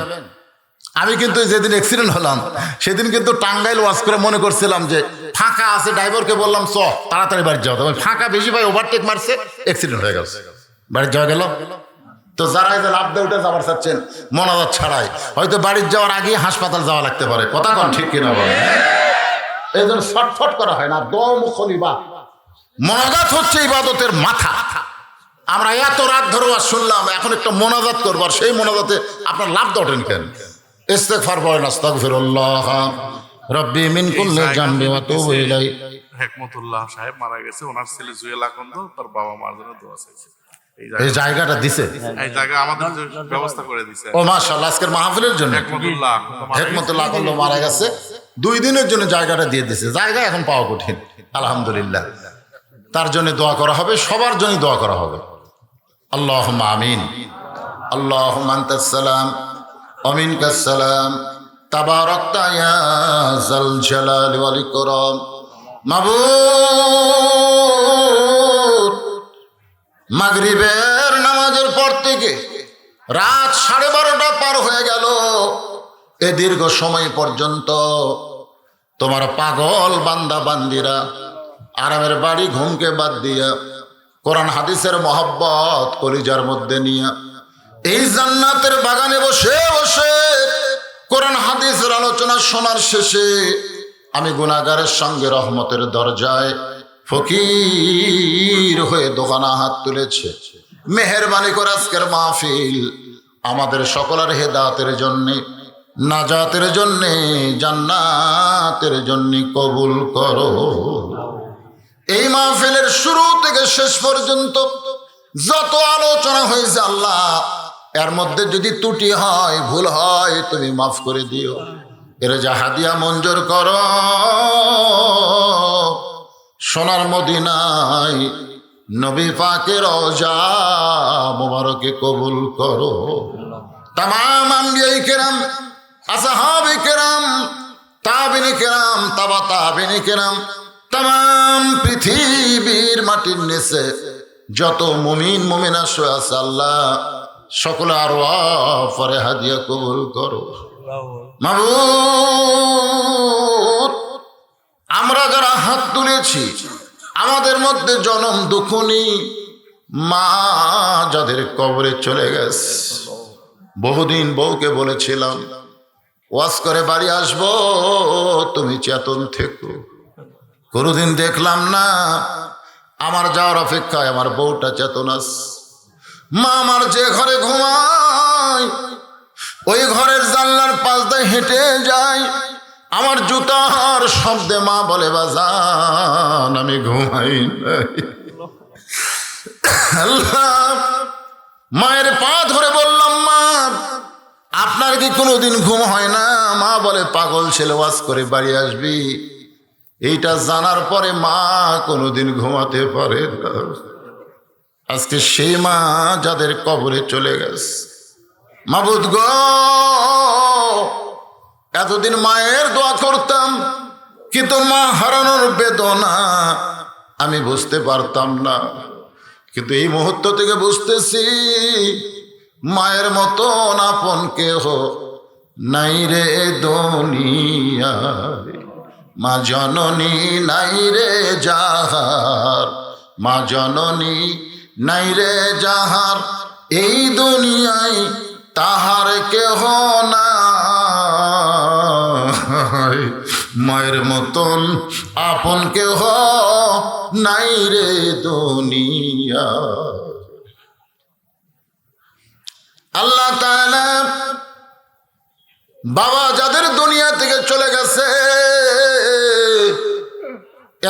আমি কিন্তু যেদিন অ্যাক্সিডেন্ট হলাম সেদিন কিন্তু টাঙ্গাইল ওয়াজ করে মনে করছিলাম যে ফাঁকা আছে, ড্রাইভারকে বললাম চ তাড়াতাড়ি বাড়ি যাও। তবে ফাঁকা বেশি ভাই, ওভারটেক মারছে, অ্যাক্সিডেন্ট হয়ে গেছে, বাড়ি যাওয়া গেল। তো যারা এই যে লাভ দিয়ে উঠে যাবার চাচ্ছেন মোনাজাত ছাড়াই, হয়তো বাড়ির যাওয়ার আগে হাসপাতাল যাওয়া লাগতে পারে। কথা কন ঠিক কিনা বলেন? এই জন্য শর্টফট করা হয় না, দম খলিবা। মোনাজাত হচ্ছে ইবাদতের মাথা। আমরা এত রাত ধরে ওয়াজ শুনলাম, এখন একটা মোনাজাত করবো, আর সেই মোনাজাতে আপনার লাভ দটেন কেন? ইস্তেগফার পড়েন, আস্তাগফিরুল্লাহ রাব্বি মিন কুল্লি জামবি ওয়া তুবু ইলাইহি। হেকমতুল্লাহ সাহেব মারা গেছে, ওনার ছেলে জুয়েল আকন্দ তার বাবা মার জন্য দোয়া চাইছে। এই জায়গাটা দিছে, এই জায়গা আমাদের ব্যবস্থা করে দিছে। ও মাশাআল্লাহ, আজকের মাহফিলের জন্য হেকমতুল্লাহ আকন্দ মারা গেছে, 2 দিনের জন্য জায়গাটা দিয়ে দিছে। জায়গা এখন পাওয়া কঠিন, আলহামদুলিল্লাহ। তার জন্য দোয়া করা হবে, সবার জন্য দোয়া করা হবে। আল্লাহুম্মা আমিন। আল্লাহুম্মা আনতাস সালাম ওয়া মিনকাস সালাম তাবারাকতা ইয়া যাল জালালি ওয়াল ইকরাম। মাবুদ, মাগরিবের নামাজের পর থেকে রাত 12:30 পার হয়ে গেল। এ দীর্ঘ সময় পর্যন্ত তোমার পাগল বান্দা বান্দিরা আরামের বাড়ি ঘুমকে বাদ দিয়া কোরআন হাদিসের মহব্বত কলিজার মধ্যে নিয়ে এই জান্নাতের বাগানে বসে বসে কোরআন হাদিসের আলোচনা শোনার শেষে আমি গুনাহগারের সঙ্গে রহমতের দরজায় ফকির হয়ে দোকানা হাত তুলেছে। মেহেরবানি করে আজকের মাহফিল আমাদের সকলের হেদায়েতের জন্যে, নাজাতের জন্যে, জান্নাতের জন্যে কবুল করো। এই মাহফিলের শুরু থেকে শেষ পর্যন্ত যত আলোচনা হয়েছে আল্লাহ, এর মধ্যে যদি ত্রুটি হয়, ভুল হয়, তুমি মাফ করে দিও। এর যা হাদিয়া মঞ্জুর করো। সোনার মদিনায় নবী পাকের রওজা মুবারকে কবুল করো। তামাম আম্বিয়ায়ে কেরাম, আসহাবে কেরাম, তাবিঈনে কেরাম, তাবা তাবিঈনে কেরাম, তাম পৃথিবীর মাটির নিচে যত মুমিন মুমিনা শুয়ে আছে আল্লাহ সকলে আরওয়াহ পরে হাদিয়া কবুল করো। মাবুদ, আমরা যারা হাত তুলেছি আমাদের মধ্যে জনম দুঃখনী মা যাদের কবরে চলে গেছে, বহুদিন বউকে বলেছিলাম ওয়াজ করে বাড়ি আসবো, তুমি চেতন থেকো। কোনোদিন দেখলাম না। আমার যাওয়ার অপেক্ষায় আমার বউটা চেতন আছে। মা আমার যে ঘরে ঘুমায় ওই ঘরের জানলার পাশ দিয়ে হেঁটে যায়, আমার জুতার শব্দে মা বলে বাজান আমি ঘুমাই নাই। আল্লাহ, মায়ের পা ধরে বললাম মা আপনার কি কোনোদিন ঘুম হয় না? মা বলে পাগল ছেলে ওয়াজ করে বাড়ি আসবি। এইটা জানার পরে মা কোনোদিন ঘুমাতে পারে না। আজকে সেই মা যাদের কবরে চলে গেছে, মাবুদ গো, এতদিন মায়ের দোয়া করতাম কিন্তু মা হারানোর বেদনা আমি বুঝতে পারতাম না, কিন্তু এই মুহূর্ত থেকে বুঝতেছি মায়ের মতন আপন কেহ নাই রে দুনিয়ায়। মা জননী নাই রে যাহার, মা জননী নাই রে যাহার, এই দুনিয়ায় তাহার কেহ নাই। মায়ের মতন আপন কেহ নাই রে দুনিয়া। আল্লাহ তাআলা বাবা যাদের দুনিয়া থেকে চলে গেছে,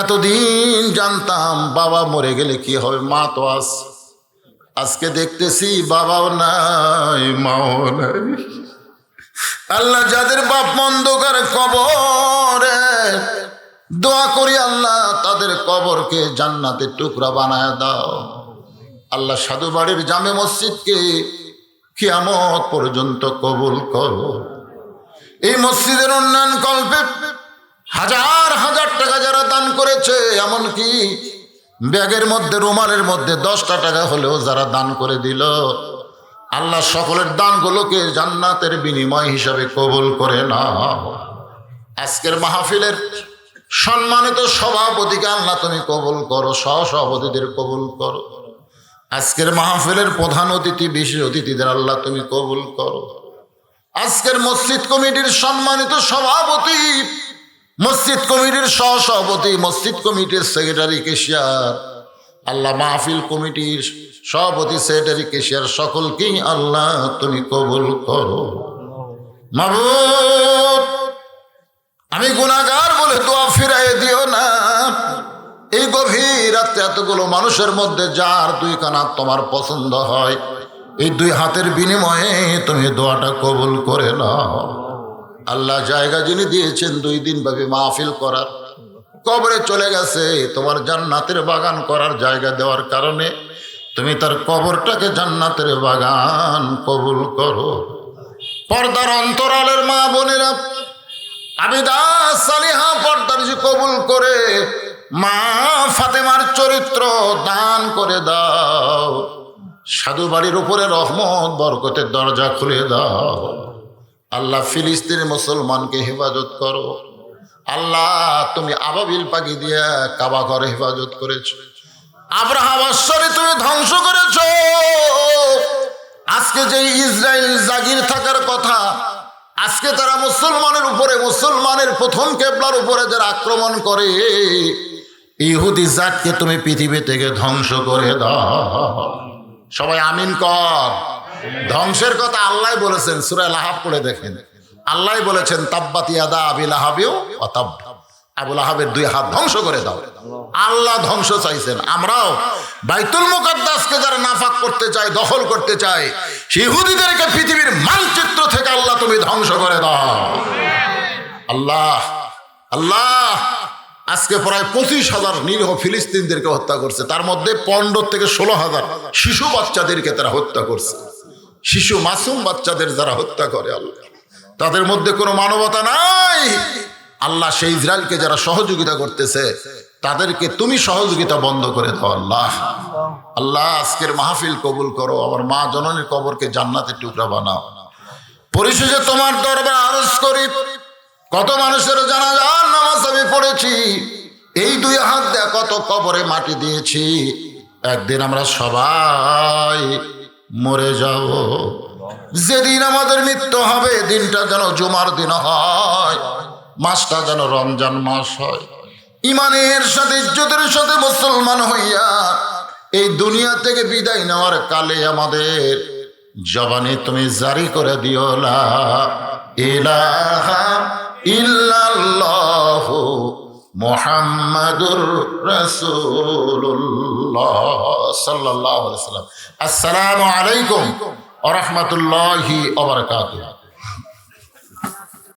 এতদিন জানতাম বাবা মরে গেলে কি হবে, মা তো আছে। আজকে দেখতেছি বাবাও নাই মাও নাই। আল্লাহ যাদের বাপ অন্ধকার কবরে, দোয়া করি আল্লাহ তাদের কবরকে জান্নাতের টুকরা বানায় দাও। আল্লাহ সাধু বাড়ির জামে মসজিদকে কিয়ামত পর্যন্ত কবুল করো। এই মসজিদের উন্নয়ন কল্পে হাজার হাজার টাকা যারা দান করেছে, এমনকি ব্যাগের মধ্যে রুমালের মধ্যে 10টা টাকা হলেও যারা দান করে দিল, আল্লাহ সকলের দানগুলোকে জান্নাতের বিনিময় হিসাবে কবুল করে নাও। আজকের মাহফিলের সম্মানিত সভাপতিকে আল্লাহ তুমি কবুল করো, সহসভাপতিদের কবুল করো। আজকের মাহফিলের প্রধান অতিথি, বিশেষ অতিথিদের আল্লাহ তুমি কবুল করো। আজকের মসজিদ কমিটির সম্মানিত সভাপতি, মসজিদ কমিটির সহসভাপতি, মসজিদ কমিটির সেক্রেটারি কেশিয়ার, আল্লাহ মাহফিল কমিটির সভাপতি, সেক্রেটারি, কেশিয়ার সকলকেই আল্লাহ তুমি কবুল করো। মাবুদ, আমি গুনাহগার বলে দোয়া ফিরাই দিও না। এই গভীর রাতে এতগুলো মানুষের মধ্যে যার 2 কানা তোমার পছন্দ হয়, এই 2 হাতের বিনিময়ে তুমি দোয়াটা কবুল করে নাও। আল্লাহ জায়গা যিনি দিয়েছেন 2 দিন ব্যাপী মাহফিল করার, কবরে চলে গেছে, তোমার জান্নাতের বাগান করার জায়গা দেওয়ার কারণে তুমি তার কবরটাকে জান্নাতের বাগান কবুল করো। পর্দার অন্তরালের মা বোনেরা, আবিদা সালিহা পর্দার যে কবুল করে মা ফাতেমার চরিত্র দান করে দাও। সাধু বাড়ির উপরে রহমত বরকতের দরজা খুলে দাও। আল্লাহ ফিলিস্তিনের মুসলমানকে হেফাজত করো। আল্লাহ তুমি আবাবিল পাখি দিয়া কাবা ঘরে হেফাজত করেছো, আব্রাহা বাদশারে তুমি ধ্বংস করেছো। আজকে যে ইসরায়েল জাগির থাকার কথা, আজকে তারা মুসলমানের উপরে, মুসলমানের প্রথম কেবলার উপরে যারা আক্রমণ করে, ইহুদি জাতকে তুমি পৃথিবী থেকে ধ্বংস করে দাও। সবাই আমিন কর। ধ্বংসের কথা আল্লাহ বলেছেন, সূরা লাহাব পড়ে দেখেন। আল্লাহ বলেছেন তাব্বাত ইয়াদা আবি লাহাবিও ওয়া তাব, আবু লাহাবের দুই হাত ধ্বংস করে দাও। আল্লাহ ধ্বংস চাইছেন। আমরাও বাইতুল মুকাদ্দাসকে যারা নাফাক করতে চায়, দখল করতে চায়, ইহুদিদেরকে পৃথিবীর মানচিত্র থেকে আল্লাহ তুমি ধ্বংস করে দাও। আল্লাহ আল্লাহ আজকে প্রায় 25,000 নিরীহ ফিলিস্তিনদেরকে হত্যা করছে, তার মধ্যে 15 থেকে 16,000 শিশু বাচ্চাদেরকে তারা হত্যা করছে। শিশু মাসুম বাচ্চাদের যারা হত্যা করে আল্লাহ, তাদের মধ্যে কোনো মানবতা নাই। আল্লাহ সেই ইসরায়েলকে যারা সহযোগিতা করতেছে তাদেরকে তুমি সহযোগিতা বন্ধ করে দাও। আল্লাহ আল্লাহ আজকের মাহফিল কবুল করো। আমার মা জননীর কবরকে জান্নাতের টুকরা বানাও। পরিশেষে তোমার দরবারে আরজ করি, কত মানুষের জানাজার নামাজ আমি পড়েছি, এই দুই হাত দিয়ে কত কবরে মাটি দিয়েছি। একদিন আমরা সবাই মরে যাব। যেদিন আমাদের মৃত্যু হবে, দিনটা যেন জুমার দিন হয়, মাসটা যেন রমজান মাস হয়। ইমানের সাথে ইজ্জতের সাথে মুসলমান হইয়া এই দুনিয়া থেকে বিদায় নেওয়ার কালে আমাদের জবানে তুমি জারি করে দিও লা ইলাহা ইল্লাল্লাহু মুহাম্মাদুর রাসূলুল্লাহ সাল্লাল্লাহু আলাইহি ওয়াসাল্লাম। আসসালামু আলাইকুম ওয়া রাহমাতুল্লাহি ওয়া বারাকাতুহু।